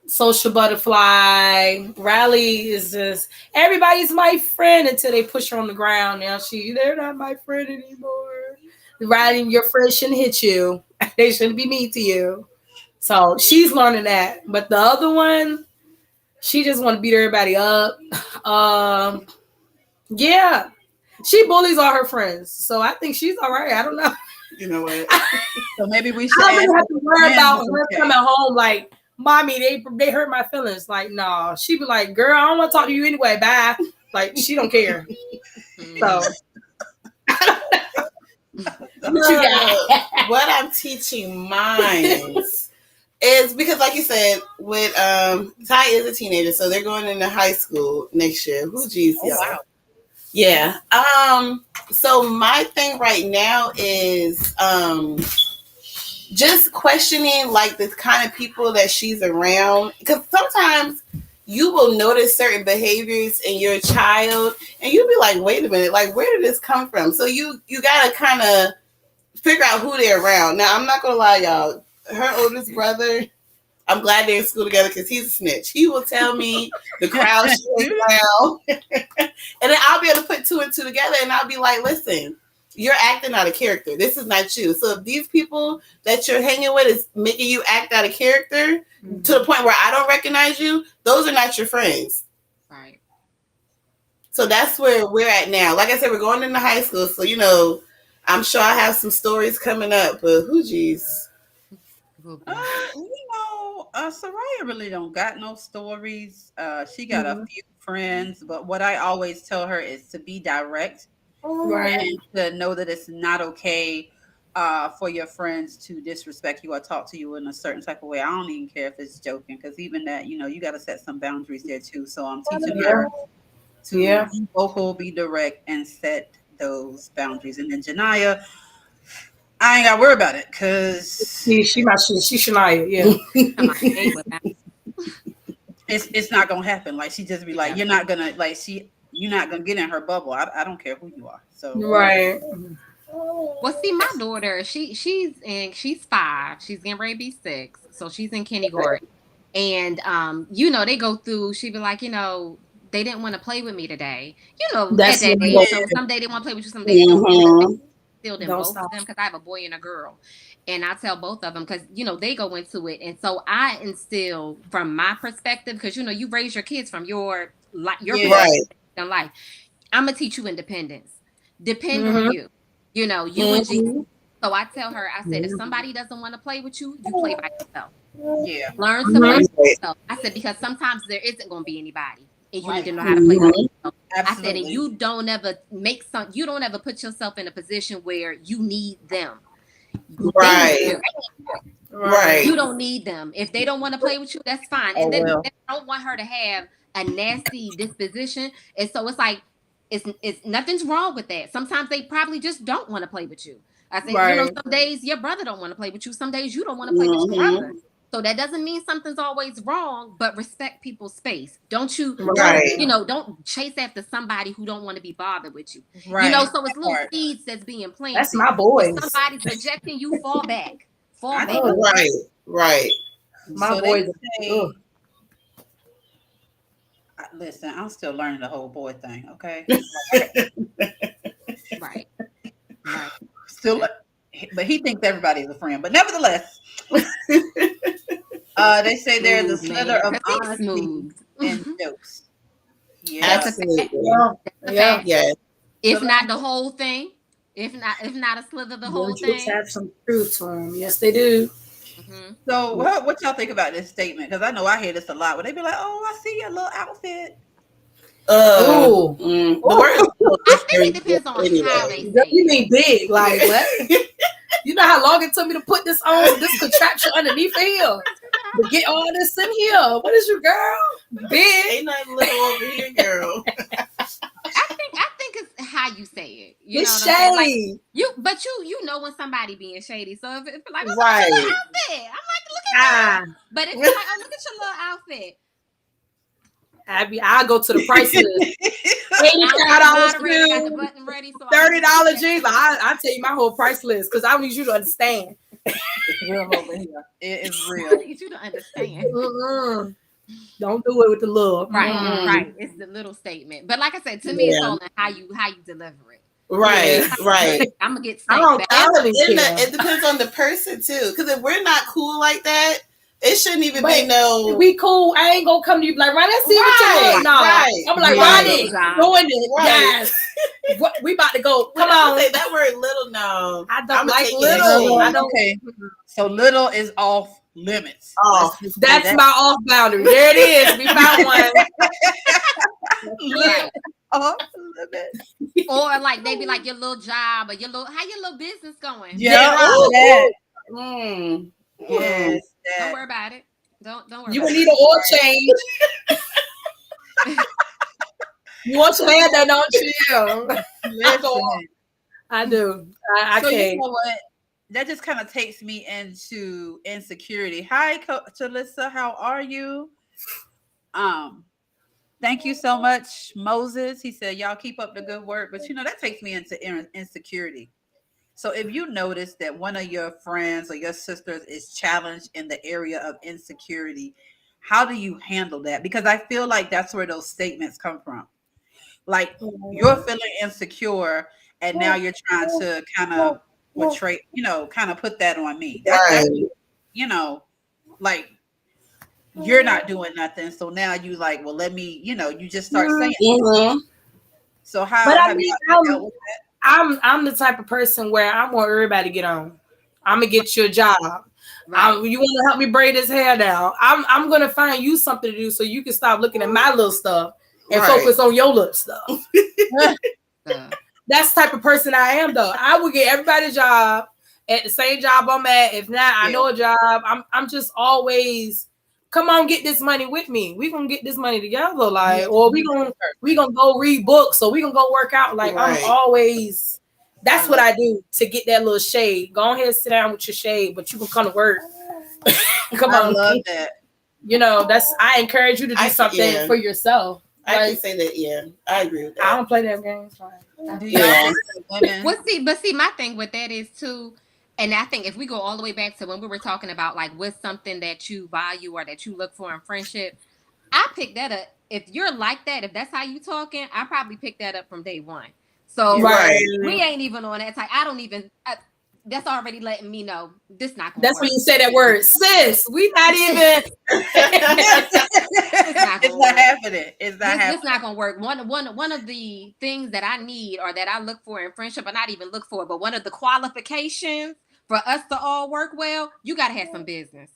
social butterfly. Riley is just everybody's my friend until they push her on the ground. Now they're not my friend anymore. Riley, your friend shouldn't hit you. They shouldn't be mean to you. So she's learning that. But the other one, she just want to beat everybody up. Yeah. She bullies all her friends. So I think she's all right. I don't know. You know what? So maybe we should I don't have to worry about her coming home like, "Mommy, they hurt my feelings." Like, no. She be like, "Girl, I don't want to talk to you anyway. Bye." Like, she don't care. So what I'm teaching minds is because, like you said, with Ty is a teenager, so they're going into high school next year. Who geez, y'all? Wow. Yeah. So my thing right now is just questioning like the kind of people that she's around, because sometimes you will notice certain behaviors in your child and you'll be like, wait a minute, like where did this come from? So you gotta kind of figure out who they're around. Now I'm not gonna lie, y'all, her oldest brother, I'm glad they're in school together because he's a snitch. He will tell me the crowd she's around, and then I'll be able to put two and two together, and I'll be like, listen, you're acting out of character. This is not you. So if these people that you're hanging with is making you act out of character to the point where I don't recognize you, those are not your friends. Right. So that's where we're at now. Like I said, we're going into high school, so I'm sure I have some stories coming up, but who geez. Soraya really don't got no stories. She got a few friends, but what I always tell her is to be direct, Right. and to know that it's not okay for your friends to disrespect you or talk to you in a certain type of way. I don't even care if it's joking, because even that, you got to set some boundaries there too. So I'm teaching her to be vocal, be direct, and set those boundaries. And then Janaya, I ain't got to worry about it, because she's Shania, yeah. it's not gonna happen. Like, she just be like, you're not gonna get in her bubble. I don't care who you are. So right. Well, see, my daughter, she's 5. She's getting ready to be 6, so she's in kindergarten. And they go through. She be like, they didn't want to play with me today. That's at that age. So some day they want to play with you, some days they don't. Still, them both of them, because I have a boy and a girl, and I tell both of them, because they go into it, and so I instill from my perspective, because you raise your kids from your perspective in life. I'm gonna teach you independence. Depend on you. You and Jesus. So I tell her, I said, if somebody doesn't want to play with you, you play by yourself. Yeah. Learn to play by yourself. I said, because sometimes there isn't going to be anybody, and you need to know how to play by yourself. I said, and you don't ever put yourself in a position where you need them. Right. You don't need them. If they don't want to play with you, that's fine. And then I don't want her to have a nasty disposition. And so it's like, it's nothing's wrong with that. Sometimes they probably just don't want to play with you. I said, some days your brother don't want to play with you. Some days you don't want to play with your brother. So that doesn't mean something's always wrong, but respect people's space. Don't chase after somebody who don't want to be bothered with you. Right. So it's little seeds that's being planted. That's my boys. If somebody's rejecting you, fall back. Right. My boys. Listen, I'm still learning the whole boy thing. Okay. Right. Still, but he thinks everybody's a friend. But nevertheless, they say there's a slither of honesty and jokes. Yeah, absolutely. Yes. If not the whole thing, if not a slither, the whole thing. Jokes have some truth to them. Yes, they do. So what y'all think about this statement? Because I know I hear this a lot. Where they be like, "Oh, I see your little outfit." The word. I think it depends on how they say. You mean big? Like what? You know how long it took me to put this on this contraption underneath here to get all this in here? What is your girl? Big? Ain't nothing little over here, girl. I think it's how you say it. It's shady. But you know when somebody being shady. So if it's like, look right. at your little outfit, I'm like, look at that. But if it's like, oh, look at your little outfit. I'll go to the price list. $85 shoes, $30 jeans. I'll tell you my whole price list because I need you to understand. It's real over here. It is real. I need you to understand. Don't do it with the love. Right. It's the little statement. But like I said, to me, it's all in how you deliver it. Right. I'm gonna get it depends on the person too. Because if we're not cool like that, it shouldn't even be no. We cool. I ain't gonna come to you like, Ronnie, let's see what you want. No, I'm like, Ronnie, doing it. Yes. We about to go. Come on. Say that word little. No, I don't like little. I don't. Okay. So little is off limits. Oh, that's my off boundary. There it is. We found one. Off limits. Or like they be like your little job or how your little business going? Yeah. Yes. Don't worry about it. Don't worry. You will need an oil change. You want your hair done, don't you? I do. I can't. You know what? that just kind of takes me into insecurity. Hi, Coach Alyssa, how are you? Um, Thank you so much, Moses. He said, "Y'all keep up the good work," but that takes me into insecurity. So if you notice that one of your friends or your sisters is challenged in the area of insecurity, how do you handle that? Because I feel like that's where those statements come from. Like you're feeling insecure, and now you're trying to kind of portray, kind of put that on me. That's Right. you know, like you're not doing nothing. So now you like, well, let me, you just start saying. Mm-hmm. So But how I have mean, y'all dealt with I'm the type of person where I want everybody to get on. I'm gonna get you a job. Right. You want to help me braid his hair down? I'm gonna find you something to do so you can stop looking at my little stuff and Right. focus on your little stuff. That's the type of person I am, though. I will get everybody a job at the same job I'm at. If not, I know a job. I'm just always, come on, get this money with me. We gonna get this money together, like, or we gonna go read books, or we gonna go work out. Like, Right. I'm always. That's what I do to get that little shade. Go ahead, sit down with your shade, but you can come to work. Come on, I love that. I encourage you to do something for yourself. I can say that. Yeah, I agree with that. I don't play that game. Do y'all women? Well, see, my thing with that is too, and I think if we go all the way back to when we were talking about like what's something that you value or that you look for in friendship, I picked that up. If you're like that, if that's how you talking, I probably picked that up from day one. So we ain't even on that type. I don't even. That's already letting me know this not gonna That's work. when you say that word, sis. We not even. It's not happening. It's not happening. It's not gonna work. One of the things that I need or that I look for in friendship, or not even look for, but one of the qualifications for us to all work well, you gotta have some business.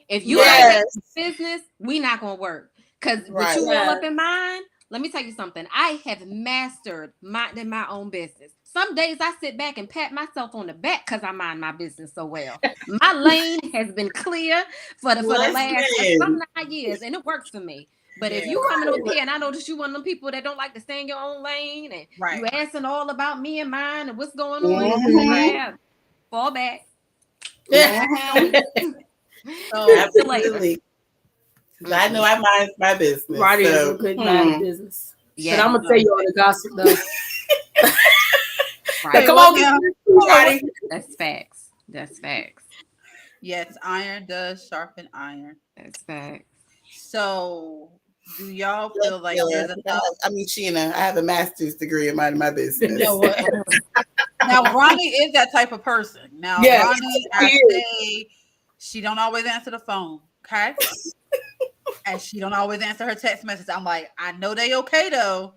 If you don't have business, we not gonna work. Cause with you all up in mine, let me tell you something. I have mastered minding my own business. Some days I sit back and pat myself on the back because I mind my business so well. My lane has been clear for the last some 9 years, and it works for me. But if you coming over here and I notice you one of them people that don't like to stay in your own lane and you asking all about me and mine and what's going on, fall back. Absolutely. I know I mind my business. Roddy is a good mind business. Yeah, but I'm gonna tell you all the gossip though. Right. Come on, Roddy. That's facts. That's facts. Yes, iron does sharpen iron. That's facts. So, do y'all feel like there's enough? I mean, Sheena, I have a master's degree in minding my business. You know what? Now, Ronnie is that type of person. Now, Ronnie, I say she don't always answer the phone, okay? And she don't always answer her text message. I'm like, I know they okay though.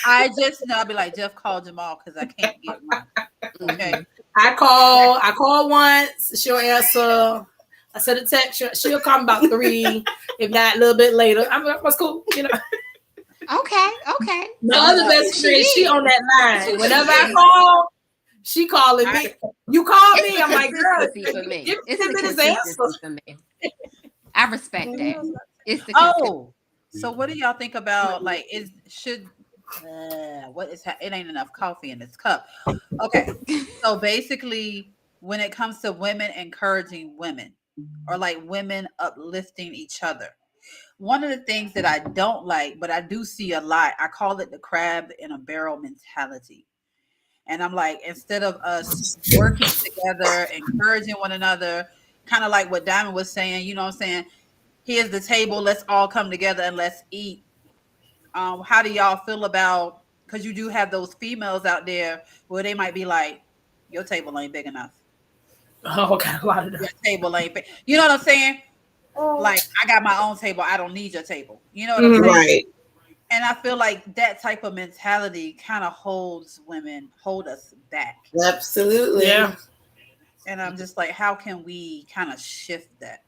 I just know I'll be like, Jeff, call Jamal because I can't get one. Okay. I call once, she'll answer. I send a text, she'll come about 3, if not a little bit later. I'm like, what's cool, Okay. My other best friend, she on that line. Whenever I call, she calling me. You call me, I'm like, girl, for me. It's the consistency for me. I respect that. It's the so what do y'all think about like it ain't enough coffee in this cup. Okay. So basically when it comes to women encouraging women or like women uplifting each other, one of the things that I don't like, but I do see a lot, I call it the crab in a barrel mentality. And I'm like, instead of us working together, encouraging one another, kind of like what Diamond was saying, you know what I'm saying? Here's the table. Let's all come together and let's eat. How do y'all feel about, because you do have those females out there where they might be like, your table ain't big enough. Oh, got a lot of that. Your table ain't big. You know what I'm saying? Like, I got my own table. I don't need your table. You know what I'm saying? Right. And I feel like that type of mentality kind of hold us back. Absolutely. Yeah. And I'm just like, how can we kind of shift that?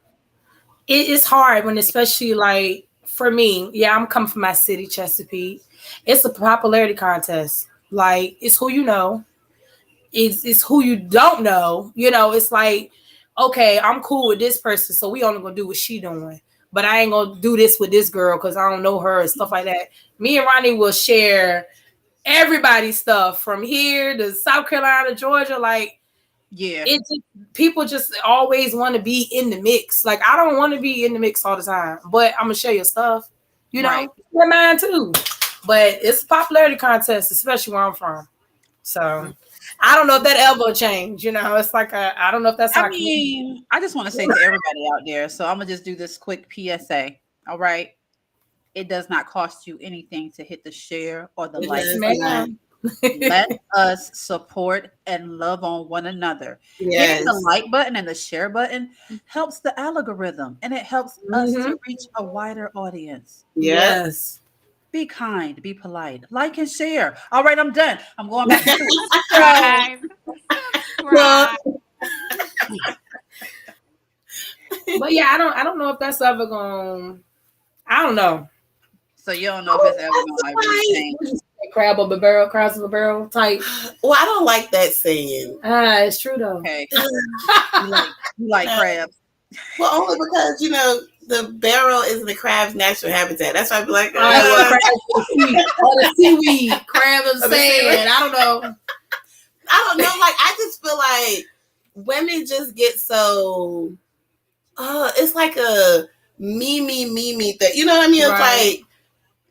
It's hard when, especially like for me, I'm coming from my city, Chesapeake. It's a popularity contest. Like, it's who you know. It's who you don't know. You know, it's like, okay, I'm cool with this person, so we only gonna do what she doing. But I ain't gonna do this with this girl because I don't know her and stuff like that. Me and Ronnie will share everybody's stuff from here to South Carolina, Georgia. Like, Yeah. It just, people just always want to be in the mix. Like, I don't want to be in the mix all the time, but I'm gonna share your stuff. You know, Right. share mine too. But it's a popularity contest, especially where I'm from. So I don't know if that ever changed. You know, it's like I don't know if that's I how. mean, I just want to say to everybody out there, so I'm gonna just do this quick PSA. All right. It does not cost you anything to hit the share or the It like Yes, does button. not. ma'am. Let us support and love on one another. Hitting Yes. the like button and the share button helps the algorithm and it helps us Mhm. to reach a wider audience. Yep. Yes. Be kind, be polite, like and share. All right, I'm done. I'm going back to it. So, Subscribe. Well, Subscribe. But yeah, I don't know if that's ever going. I don't know. so you don't know if it's ever gonna like really change. What you say, crab up a barrel, crabs up a barrel type. well, I don't like that saying. It's true though. Okay, you like crabs. Well, only because the barrel is the crab's natural habitat. That's why I'd be like, All right, well, crabs of the sea, or the seaweed, crab of the Of the seaweed. sand. I don't know. I don't know. Like, I just feel like women just get so. It's like a me thing. You know what I mean? It's Right. like,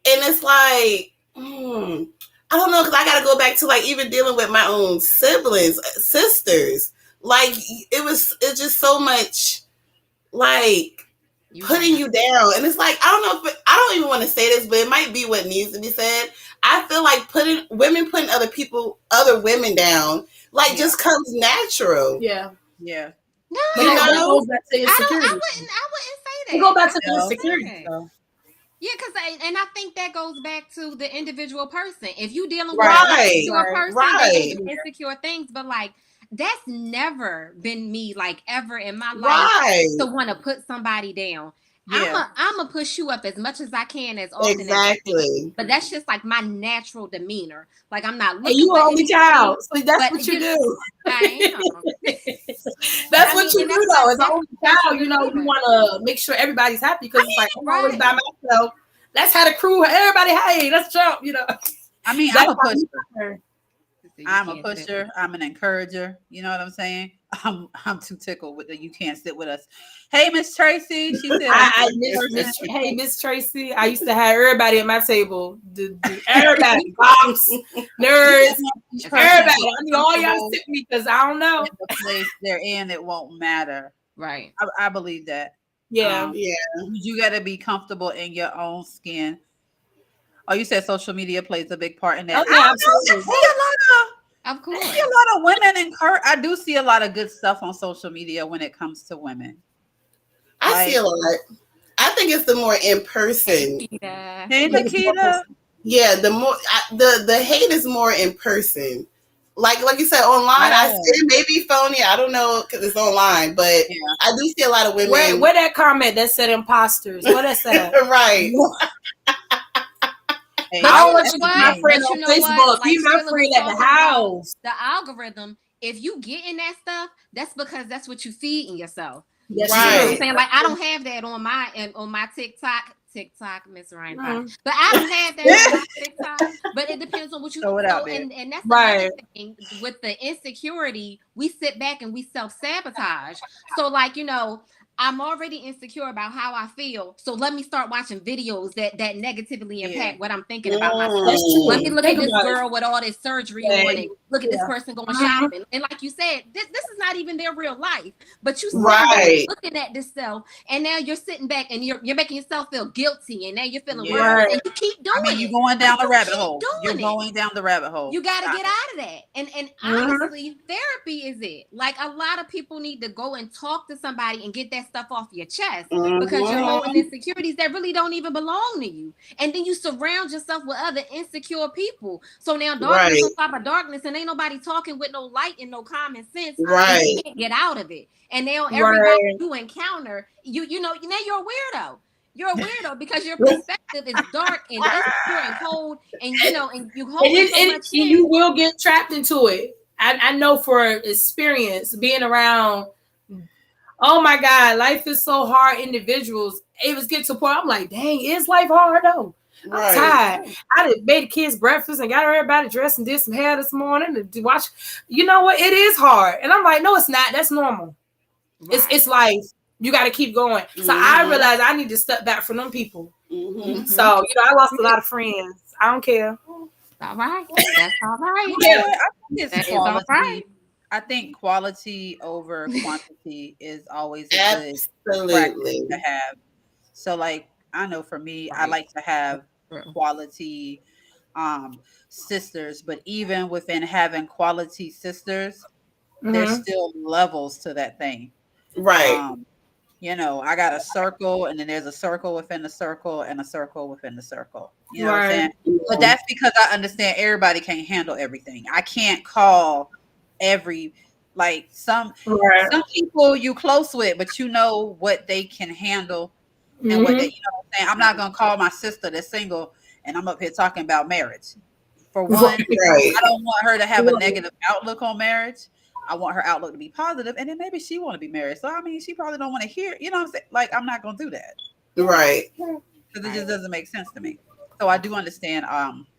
and it's like, I don't know, because I got to go back to like even dealing with my own siblings, sisters. Like, it's just so much like putting you down, and it's like, I don't know if I don't even want to say this, but it might be what needs to be said. I feel like putting other women down, like, just comes natural. Yeah. Yeah. No, But that goes back to I insecurity. wouldn't say that. We go back to No. insecurity. So. Yeah, because I think that goes back to the individual person. If you dealing Right, with an insecure person, right. they do insecure things, but like that's never been me, like ever in my life, Right. to want to put somebody down. Yeah. I'm a push you up as much as I can, as often as I can. Exactly. But that's just like my natural demeanor. Like I'm not And looking you for only anything, child, so that's but what you do. I am. That's I what mean, you and do, that's though. what- As an only child, you know, you want to make sure everybody's happy because it's like, I'm always by myself. Let's have a crew. Everybody, hey, let's jump. You know. I mean, That's I'm a how you pusher. You I'm a can't sit pusher. I'm an encourager. You know what I'm saying? I'm too tickled with the you can't sit with us. Hey, Miss Tracy. She said, Hey, Miss Tracy. I used to have everybody at my table. Everybody, boss, nerds, everybody. I need all y'all sit me because I don't know. in the place they're in, it won't matter. right. I believe that. Yeah. Yeah. You got to be comfortable in your own skin. Oh, you said social media plays a big part in that. Oh, yeah, absolutely. Of course. I see a lot of women encourage. I do see a lot of good stuff on social media when it comes to women. I see a lot. I think it's the more in person. Hey, Nikita. Yeah, the more the hate is more in person. Like you said, online, I see it may be phony. I don't know because it's online, but I do see a lot of women. Where that comment that said imposters? What that said? Right. But I don't want you to be my friend on Facebook. Be my friend at the house. The algorithm, if you get in that stuff, that's because that's what you feed in yourself. Yes, You know what I'm right. saying? Like I don't have that on my TikTok, Miss Ryan. But I don't have that on my TikTok. But it depends on what you Throw it out there. and that's Right. another thing with the insecurity, we sit back and we self-sabotage. So like, you know, I'm already insecure about how I feel. So let me start watching videos that negatively impact what I'm thinking about myself. That's true. Let me look Think at this about girl with all this surgery on and look at this person going shopping. And like you said, this is not even their real life. But you sit Right. looking at this stuff, and now you're sitting back and you're making yourself feel guilty, and now you're feeling Yeah. worse, and you keep doing I mean, you're it. going down the You rabbit keep hole. You're doing it. going down the rabbit hole. You got to Stop get it. out of that. And honestly, therapy is it. Like a lot of people need to go and talk to somebody and get that stuff off your chest because you're holding insecurities that really don't even belong to you. And then you surround yourself with other insecure people. So now darkness on top of darkness, and ain't nobody talking with no light and no common sense. Right. And you can't get out of it. And now everybody you encounter, you know, now you're a weirdo. You're a weirdo because your perspective is dark and insecure and cold, and you know, and you hold so much in. You will get trapped into it. I know for experience being around. Oh my God, life is so hard. Individuals, it was getting to a point. I'm like, dang, is life hard though? I'm Right. tired. I done made the kids breakfast and got everybody dressed and did some hair this morning and watch. You know what? It is hard. And I'm like, no, it's not. That's normal. It's life. You got to keep going. So I realized I need to step back from them people. So, I lost a lot of friends. I don't care. All right. That's all right. You know what? I think it's That is all quality. right. I think quality over quantity is always a good practice Absolutely. to have. So, like, I know for me, I Right. like to have True. quality sisters, but even within having quality sisters, there's still levels to that thing. Right. Um, I got a circle, and then there's a circle within the circle, and a circle within the circle. You know what I'm Right. saying? But that's because I understand everybody can't handle everything. I can't call every like Right. some people you close with, but you know what they can handle and what they, what I'm saying. I'm not gonna call my sister that's single, and I'm up here talking about marriage. For one, Right. I don't want her to have a negative outlook on marriage. I want her outlook to be positive, and then maybe she want to be married. So I mean, she probably don't want to hear. You know what I'm saying? Like I'm not gonna do that Right. because it just doesn't make sense to me. So I do understand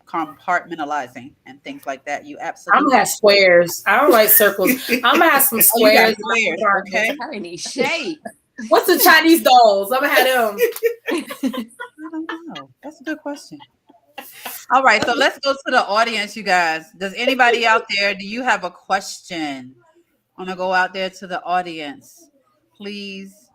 compartmentalizing and things like that. You I'm absolutely. gonna have squares. I don't like circles. I'm gonna have some Oh, you got squares. squares, okay? Her need shape. What's the Chinese dolls? I'm gonna have them. I don't know. That's a good question. All right, so let's go to the audience, you guys. Does anybody out there, do you have a question? I want to go out there to the audience. Please.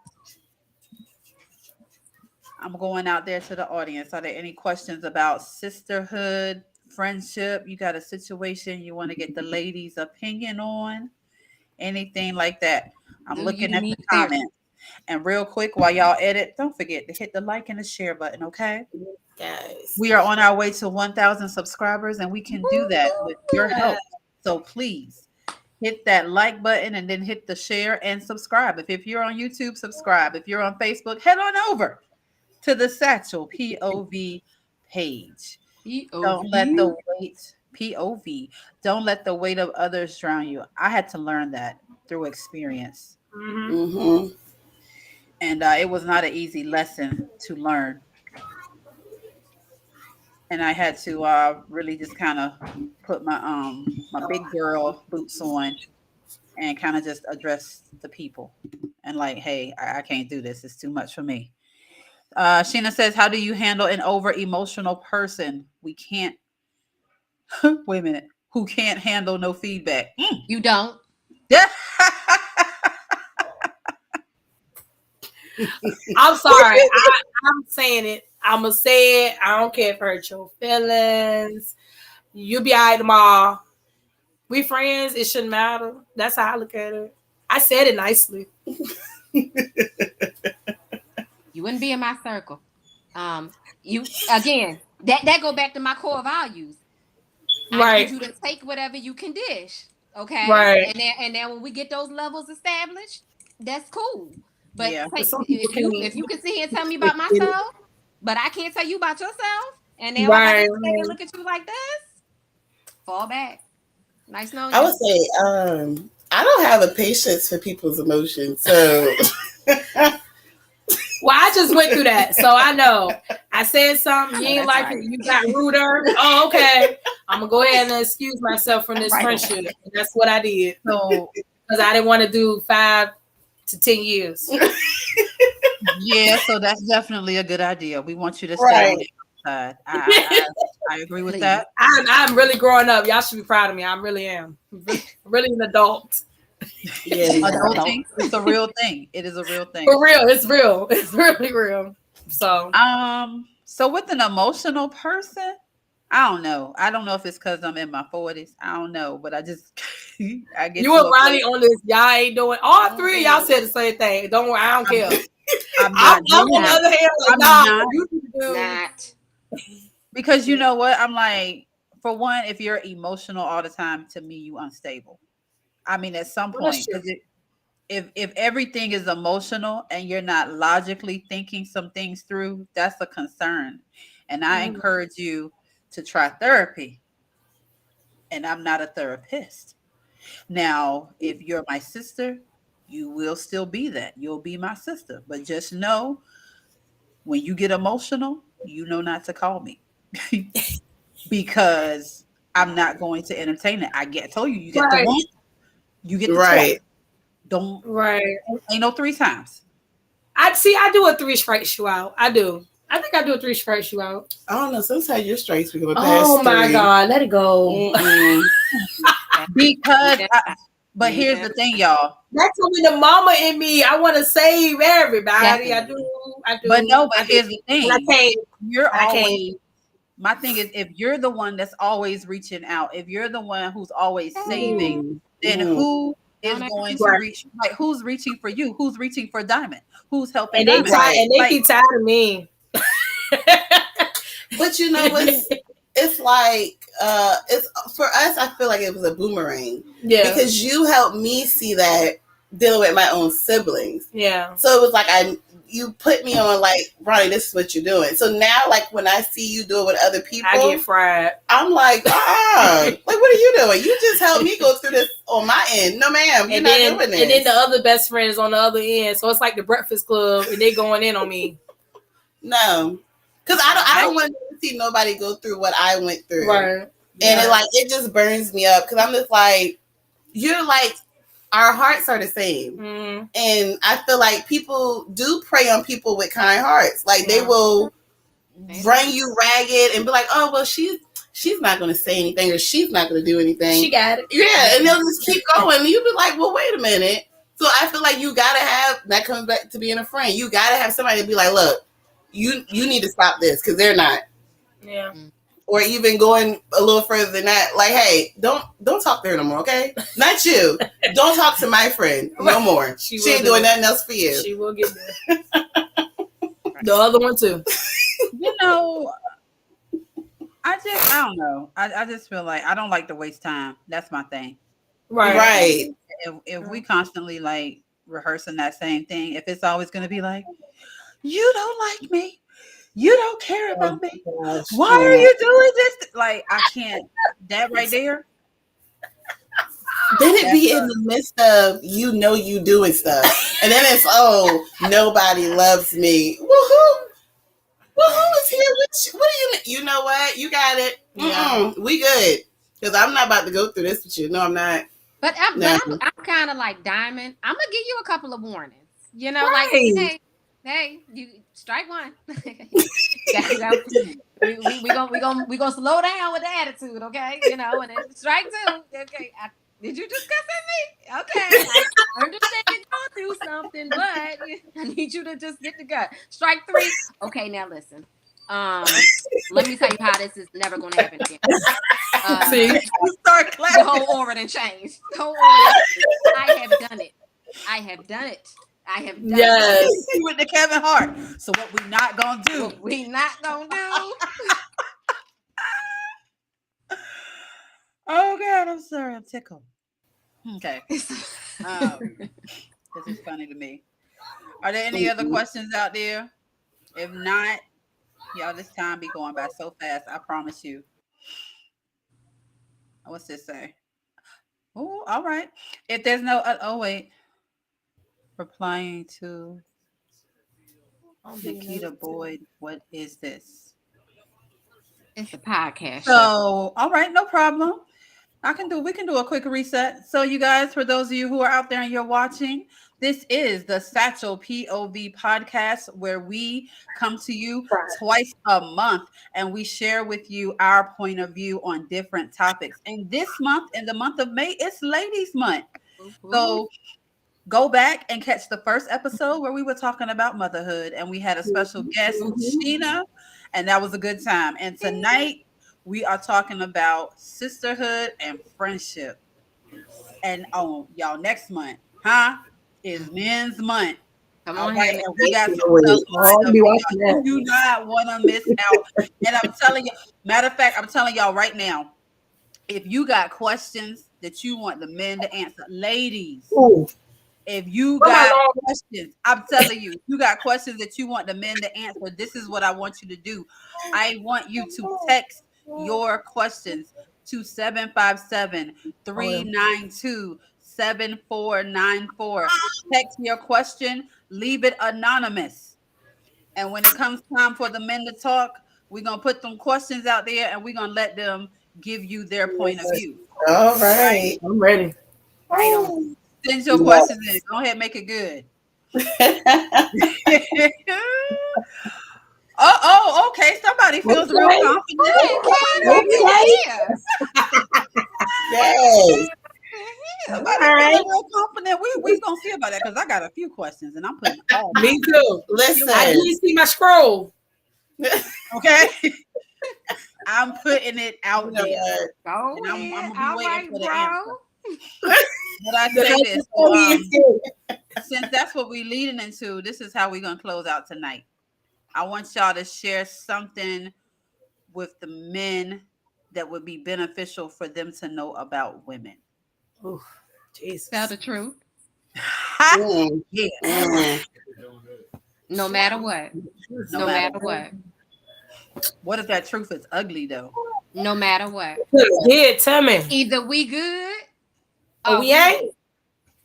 I'm going out there to the audience. Are there any questions about sisterhood, friendship? You got a situation you want to get the ladies' opinion on? Anything like that? I'm Do looking you at the need therapy? comments. And real quick, while y'all edit, don't forget to hit the like and the share button, okay? Guys. We are on our way to 1,000 subscribers, and we can do that with your help. So please hit that like button and then hit the share and subscribe. If you're on YouTube, subscribe. If you're on Facebook, head on over to the Satchel POV page. Don't let the weight POV. Don't let the weight of others drown you. I had to learn that through experience, and it was not an easy lesson to learn. And I had to really just kind of put my big girl boots on and kind of just address the people and like, hey, I can't do this. It's too much for me. Sheena says, how do you handle an over emotional person? We can't. Wait a minute. Who can't handle no feedback? You don't. Yeah. I'm sorry. I'm saying it. I'm gonna say it. I don't care if it hurts your feelings. You'll be all right tomorrow. We friends. It shouldn't matter. That's how I look at it. I said it nicely. You wouldn't be in my circle. You again. That go back to my core values. I need you to take whatever you can dish. Okay. Right. And then when we get those levels established, that's cool. But Yeah. if you can sit here and tell me about myself, but I can't tell you about yourself, and then Right. I can look at you like this, fall back. Nice knowing I you. would say, I don't have a patience for people's emotions. So Well, I just went through that, so I know. I said something, you ain't like it, you got ruder. Oh, okay. I'm gonna go ahead and excuse myself from this friendship. And that's what I did. So because I didn't want to do 5 to 10 years. yeah, so that's definitely a good idea. We want you to stay on the outside. I agree with that. I'm really growing up. Y'all should be proud of me. I really am. I'm really an adult. yeah, Adulting, it's a real thing. It is a real thing. For real, it's real. It's really real. So with an emotional person, I don't know. I don't know if it's because I'm in my 40s. I don't know, but I just I get you and Ronnie on this. Y'all ain't doing. All three of y'all said the same thing. Don't worry, I don't care. I'm not on the other hand, like, nah, you do not. Because you know what? I'm like, for one, if you're emotional all the time, to me, you unstable. I mean, at some point, because if everything is emotional and you're not logically thinking some things through, that's a concern. And I encourage you to try therapy. And I'm not a therapist. Now, if you're my sister, you will still be that. You'll be my sister. But just know when you get emotional, you know not to call me because I'm not going to entertain it. Told you, you get the Right. once, you get the twice. Right. Don't Right. ain't no three times. I do a 3 strike shoe out. I do. I think I do a 3 strike shoe out. I don't know. Sometimes your strikes be going past Oh my 3. God, let it go. Mm-mm. Because Yeah. but here's Yeah. the thing, y'all. That's only the mama in me. I want to save everybody. I Definitely. do. I do. But no, I but do. here's the And I thing. can't. You're I can't. always my thing is if you're the one that's always reaching out, if you're the one who's always saving, then Mm. who is Don't ever going do to Right. reach? Like who's reaching for you? Who's reaching for Diamond? Who's helping And they Diamond? Right. and they Like keep tired of me. But you know what's it's like it's for us I feel like it was a boomerang Yeah. because you helped me see that dealing with my own siblings. Yeah. So it was like you put me on like, Ronnie, this is what you're doing. So now like when I see you do it with other people, I get fried. I'm like, like what are you doing? You just helped me go through this on my end. No ma'am, you're And not then doing this. and then the other best friend is on the other end. So it's like the Breakfast Club and they going in on me. No. Because I don't want to see nobody go through what I went through. Right. And it just burns me up because I'm just like, you're like, our hearts are the same. Mm. And I feel like people do prey on people with kind hearts. Like they will run you ragged and be like, oh, well, she's not going to say anything or she's not going to do anything. She got it. Yeah. And they'll just keep going. And you'll be like, well, wait a minute. So I feel like you got to have, that comes back to being a friend. You got to have somebody to be like, look, you need to stop this because they're not. Yeah. Or even going a little further than that, like, hey, don't talk to her no more, okay? Not you. Don't talk to my friend no more. She ain't doing nothing else for you. She will get there. The other one too. you know, I don't know. I just feel like I don't like to waste time. That's my thing. Right. If we constantly like rehearsing that same thing, if it's always going to be like, you don't like me, you don't care about me, why are you doing this? Like I can't. That right there. Then it be in the midst of you doing stuff, and then it's nobody loves me. Woohoo! Woohoo is here with you. What do you? You know what? You got it. Yeah. We good because I'm not about to go through this with you. No, I'm not. But I'm kind of like Diamond. I'm gonna give you a couple of warnings. You know, like hey, you strike one. we gonna slow down with the attitude, okay? You know, and then strike two. Okay, did you just cuss at me? Okay, I understand you're going through something, but I need you to just get the gut. Strike three. Okay, now listen. Let me tell you how this is never going to happen again. See, you start clapping. The whole aura done changed. The whole aura. I have done it. I have done it. Yes. You with the Kevin Hart. So what we not gonna do? What we not gonna do? Oh God, I'm sorry, I'm tickled. Okay. This is funny to me. Are there any other questions out there? If not, y'all, this time be going by so fast. I promise you. What's this say? Oh, all right. If there's no, wait. Replying to Nikita Boyd, what is this? It's a podcast. So, all right, no problem. We can do a quick reset. So, you guys, for those of you who are out there and you're watching, this is the Satchel POV podcast where we come to you twice a month and we share with you our point of view on different topics. And this month, in the month of May, it's Ladies Month. So go back and catch the first episode where we were talking about motherhood and we had a special guest, Sheena, and that was a good time. And tonight we are talking about sisterhood and friendship. And y'all, next month, is Men's Month. Come All on, right, and we got some stuff lined up. You do not want to miss out. And I'm telling you, matter of fact, I'm telling y'all right now, if you got questions that you want the men to answer, ladies, if you got questions, I'm telling you, you got questions that you want the men to answer, this is what I want you to do. I want you to text your questions to 757-392-7494. Text your question, leave it anonymous. And when it comes time for the men to talk, we're gonna put them questions out there and we're gonna let them give you their point of view. All Right? right. I'm ready. Right on. Send your questions in. Go ahead, make it good. Okay. Somebody feels real confident. Hey, Katie, Okay. look at here. Yes. Somebody All right. feeling real confident. We gonna see about that because I got a few questions and I'm putting all my Me too. I Listen. didn't see my scroll. okay. I'm putting it out You know there. what? Go And I'm ahead. gonna be All waiting right, for the bro. answer. But I The say best this. is So, only is good. since that's what we're leading into, this is how we're gonna close out tonight. I want y'all to share something with the men that would be beneficial for them to know about women. Ooh, Jesus. Tell the truth. Mm, Yeah, mm. No matter what. no No matter matter what. what if that truth is ugly though. No matter what. Yeah, tell me. Either we good Oh, or we we ain't? ain't.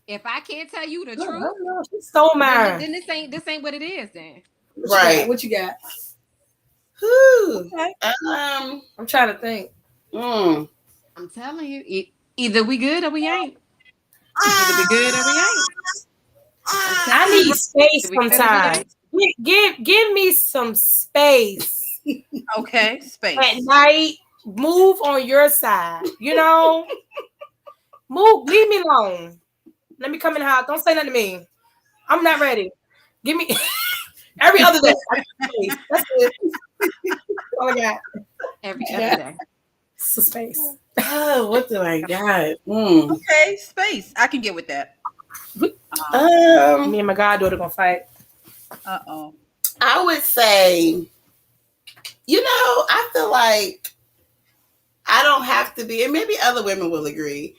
If I can't tell you the I truth, don't know. She stole mine. then this ain't what it is then. Right. What you got? Whew. Okay. I'm trying to think. Mm. I'm telling you, either we good or we ain't. Either we good or we ain't. I'm I telling need you, space either we good or we ain't. sometimes. Give me some space Okay, at space. night. Move on your side. You know, move. Leave me alone. Let me come in the house. Don't say nothing to me. I'm not ready. Give me every other day. I need space. That's it. That's all I got. Every Yeah. other day. Some space. Oh, what do I got? Mm. Okay, space. I can get with that. Me and my goddaughter gonna fight. Uh-oh. I would say, I feel like I don't have to be, and maybe other women will agree.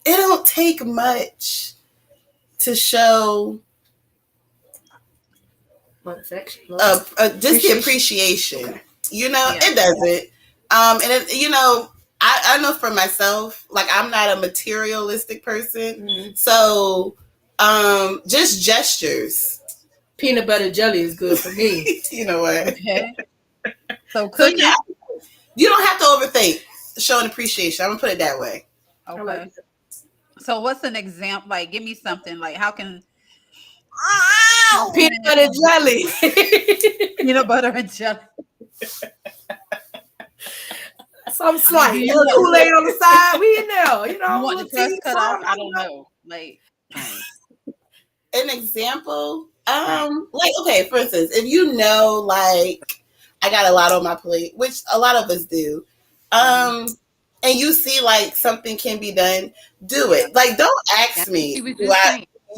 It don't take much to show just the appreciation. Okay. Yeah. It doesn't. And I know for myself, like I'm not a materialistic person, so just gestures. Peanut butter jelly is good for me. You know what? Okay. So So cooking. yeah, you don't have to overthink showing appreciation. I'm gonna put it that way. Okay. So what's an example? Like, give me something. Like, how can Peanut butter jelly. peanut butter and jelly? Some slight. A little Kool-Aid on the side. We in there. You want the crust cut off? I don't know. Like, An example, like okay, for instance, if like I got a lot on my plate, which a lot of us do, and you see like something can be done, do it. Like don't ask me.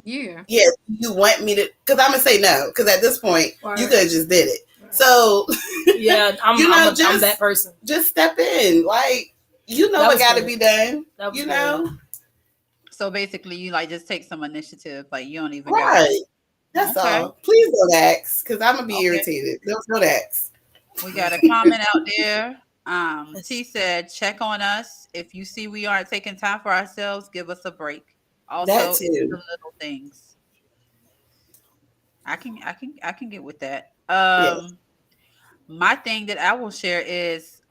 Yeah. Yeah, you want me to? Because I'm gonna say no. Because at this point, you could have just did it. So yeah, I'm that person. Just step in, like what got to be done. So basically, you like just take some initiative. Like you don't even right. That's all. Please don't ask, because I'm gonna be irritated. Don't ask. We got a comment out there. T said, "Check on us. If you see we aren't taking time for ourselves, give us a break." Also, it's the little things. I can get with that. My thing that I will share is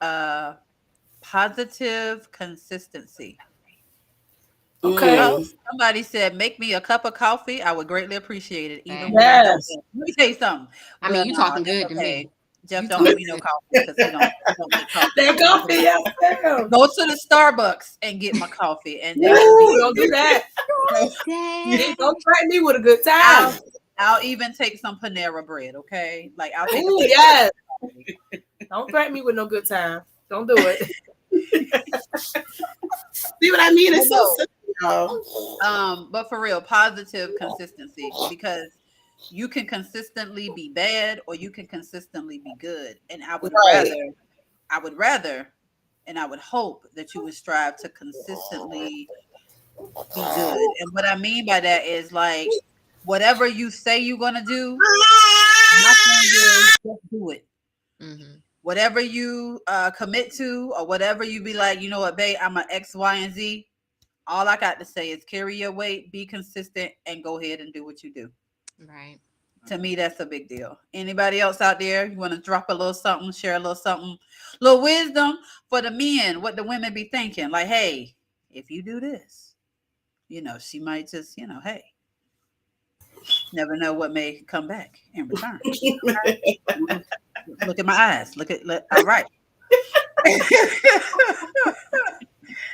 positive consistency. Okay. Oh, somebody said, "Make me a cup of coffee. I would greatly appreciate it." Even yes. Let me tell you something. I mean, you talking good to me. Jeff, don't make me no coffee because he don't make coffee. That coffee, go to the Starbucks and get my coffee, and then don't do that. Don't threaten me with a good time. I'll even take some Panera bread. Okay, like I'll take. Yes. Don't threaten me with no good time. Don't do it. See what I mean? It's so simple. But for real, positive consistency, because you can consistently be bad or you can consistently be good. And I would rather, and I would hope that you would strive to consistently be good. And what I mean by that is like whatever you say you're gonna do, nothing is just do it. Mm-hmm. Whatever you commit to, or whatever you be like, you know what, babe, I'm an X, Y, and Z. All I got to say is carry your weight, be consistent, and go ahead and do what you do. Right. To me, that's a big deal. Anybody else out there, you want to drop a little something, share a little something, little wisdom for the men, what the women be thinking? Like, hey, if you do this, she might just, hey, never know what may come back in return. Look at my eyes. All right.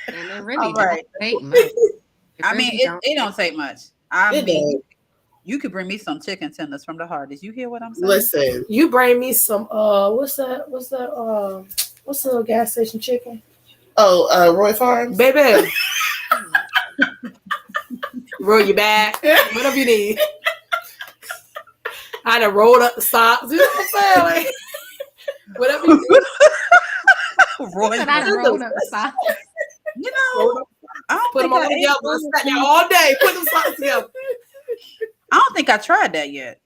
And it really All right. don't take much. I mean, it don't take much. I mean, does. you could bring me some chicken tenders from the heart. Did you hear what I'm saying? Listen, You bring me some what's that? What's the gas station chicken? Oh, Roy Farms, Baby. Roll your back. Whatever you need. I done rolled up the socks. You know what I'm saying? Like, whatever you need. Roy, I done rolled up the socks. I don't Put them think all together. I sat there all day. Put them socks together. I don't think I tried that yet.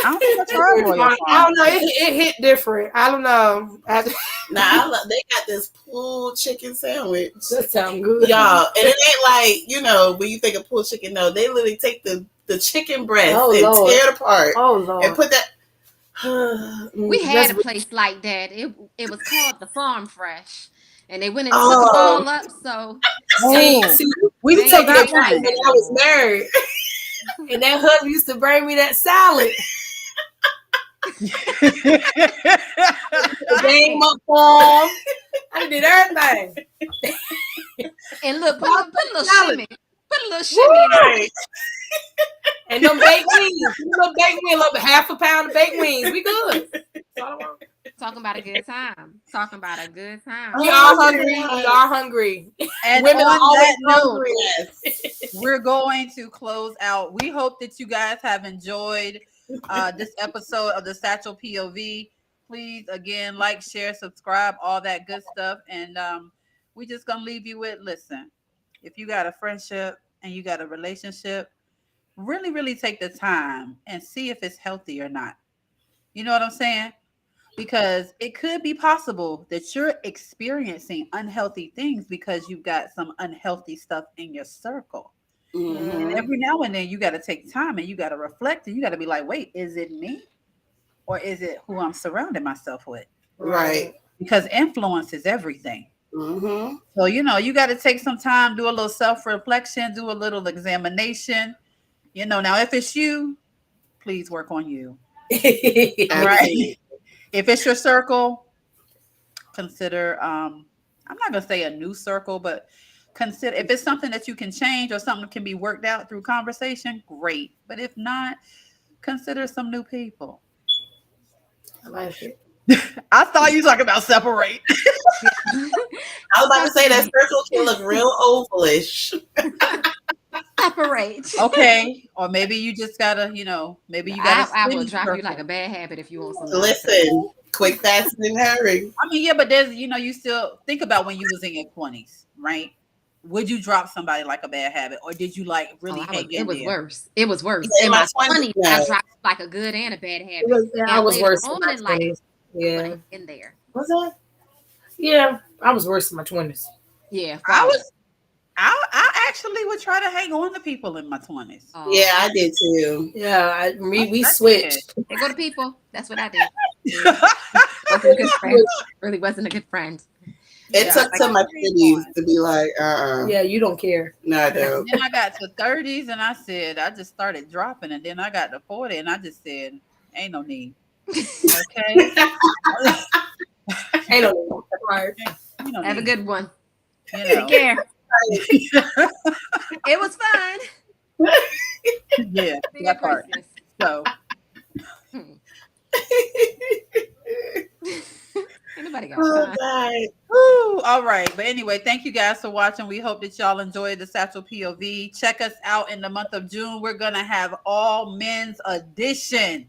I don't think I tried Royal Farms. I don't know. It hit different. I don't know. they got this pulled chicken sandwich. That sounds good, y'all. And it ain't like when you think of pulled chicken. No, they literally take the chicken breast and Lord. tear it apart. Oh Lord. And put that. We had a place like that. It was called the Farm Fresh, and they went and took them all up. So see, we They took ain't that got when that I no was more. married, and that husband used to bring me that salad. The game up farm. I did everything. and look, put a little shimmy. Put a little shimmy in Right. it. And them baked wings. Half a pound of baked wings. We good. Talking about a good time. Talking about a good time. We are hungry. We are hungry. And Women are on always that note, hungry. we're going to close out. We hope that you guys have enjoyed this episode of the Satchel POV. Please, again, like, share, subscribe, all that good stuff. And we're just going to leave you with, listen, if you got a friendship and you got a relationship, really, really take the time and see if it's healthy or not. You know what I'm saying? Because it could be possible that you're experiencing unhealthy things because you've got some unhealthy stuff in your circle. Mm-hmm. And every now and then you got to take time and you got to reflect and you got to be like, wait, is it me or is it who I'm surrounding myself with? Right. Because influence is everything. Mm-hmm. So, you got to take some time, do a little self-reflection, do a little examination. Now if it's you, please work on you. Right. If it's your circle, consider I'm not gonna say a new circle, but consider if it's something that you can change or something that can be worked out through conversation, great. But if not, consider some new people. I like it. I thought you were talking about separate. I was about to say that circle can look real ovalish. Separate. Okay. Or maybe you just gotta, maybe you gotta I will drop you like a bad habit if you want some. Listen, quick, fast, and in hurry. I mean, yeah, but there's, you still think about when you was in your 20s, right? Would you drop somebody like a bad habit, or did you like really hang in It was there? worse. It was worse. Yeah, in my 20s, yeah. I dropped like a good and a bad habit. I was worse on in my in life, 20s. Yeah. in there. Was that? Yeah, I was worse in my 20s. Yeah, I actually would try to hang on to people in my 20s. Yeah, I did too. Yeah, we switched. They go to people. That's what I did. Yeah. Wasn't a good friend. Really wasn't a good friend. It took to my 30s to be like, Yeah, you don't care. No, I don't. Then I got to 30s and I said, I just started dropping. And then I got to 40 and I just said, ain't no need. Okay. Ain't no need. Right. Have a good one. Take care. It was fun. Yeah, that part. So. Anybody got time? Woo, all right. But anyway, thank you guys for watching. We hope that y'all enjoyed the Satchel POV. Check us out in the month of June. We're going to have all men's edition.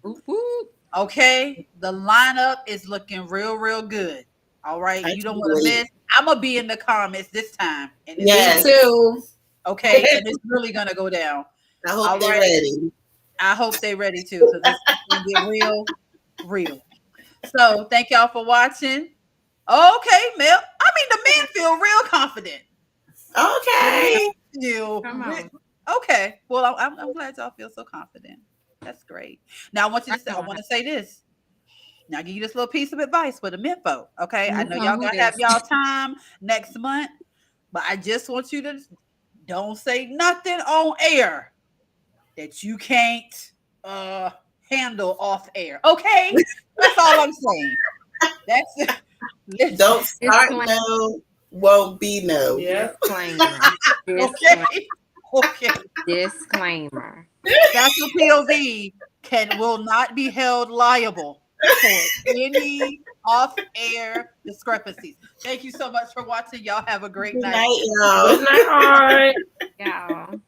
Okay. The lineup is looking real, real good. All right. You don't want to miss. I'm going to be in the comments this time. And yes. too. Okay. And it's really going to go down. I hope they're ready. I hope they're ready too. Because it's going to get real, real. So thank y'all for watching. Okay, Mel. I mean, the men feel real confident. Okay. Okay. Well, I'm glad y'all feel so confident. That's great. Now I want you to say, I want to say this. Now I'll give you this little piece of advice for the info. Okay. I know y'all gonna have y'all time next month, but I just want you to don't say nothing on air that you can't handle off air. Okay? That's all I'm saying. That's it. Don't start no, won't be no. Yeah. Disclaimer. Okay. Okay. Disclaimer. Special POV will not be held liable for any off-air discrepancies. Thank you so much for watching. Y'all have a great night. Good night, y'all. Good night, all right. Y'all.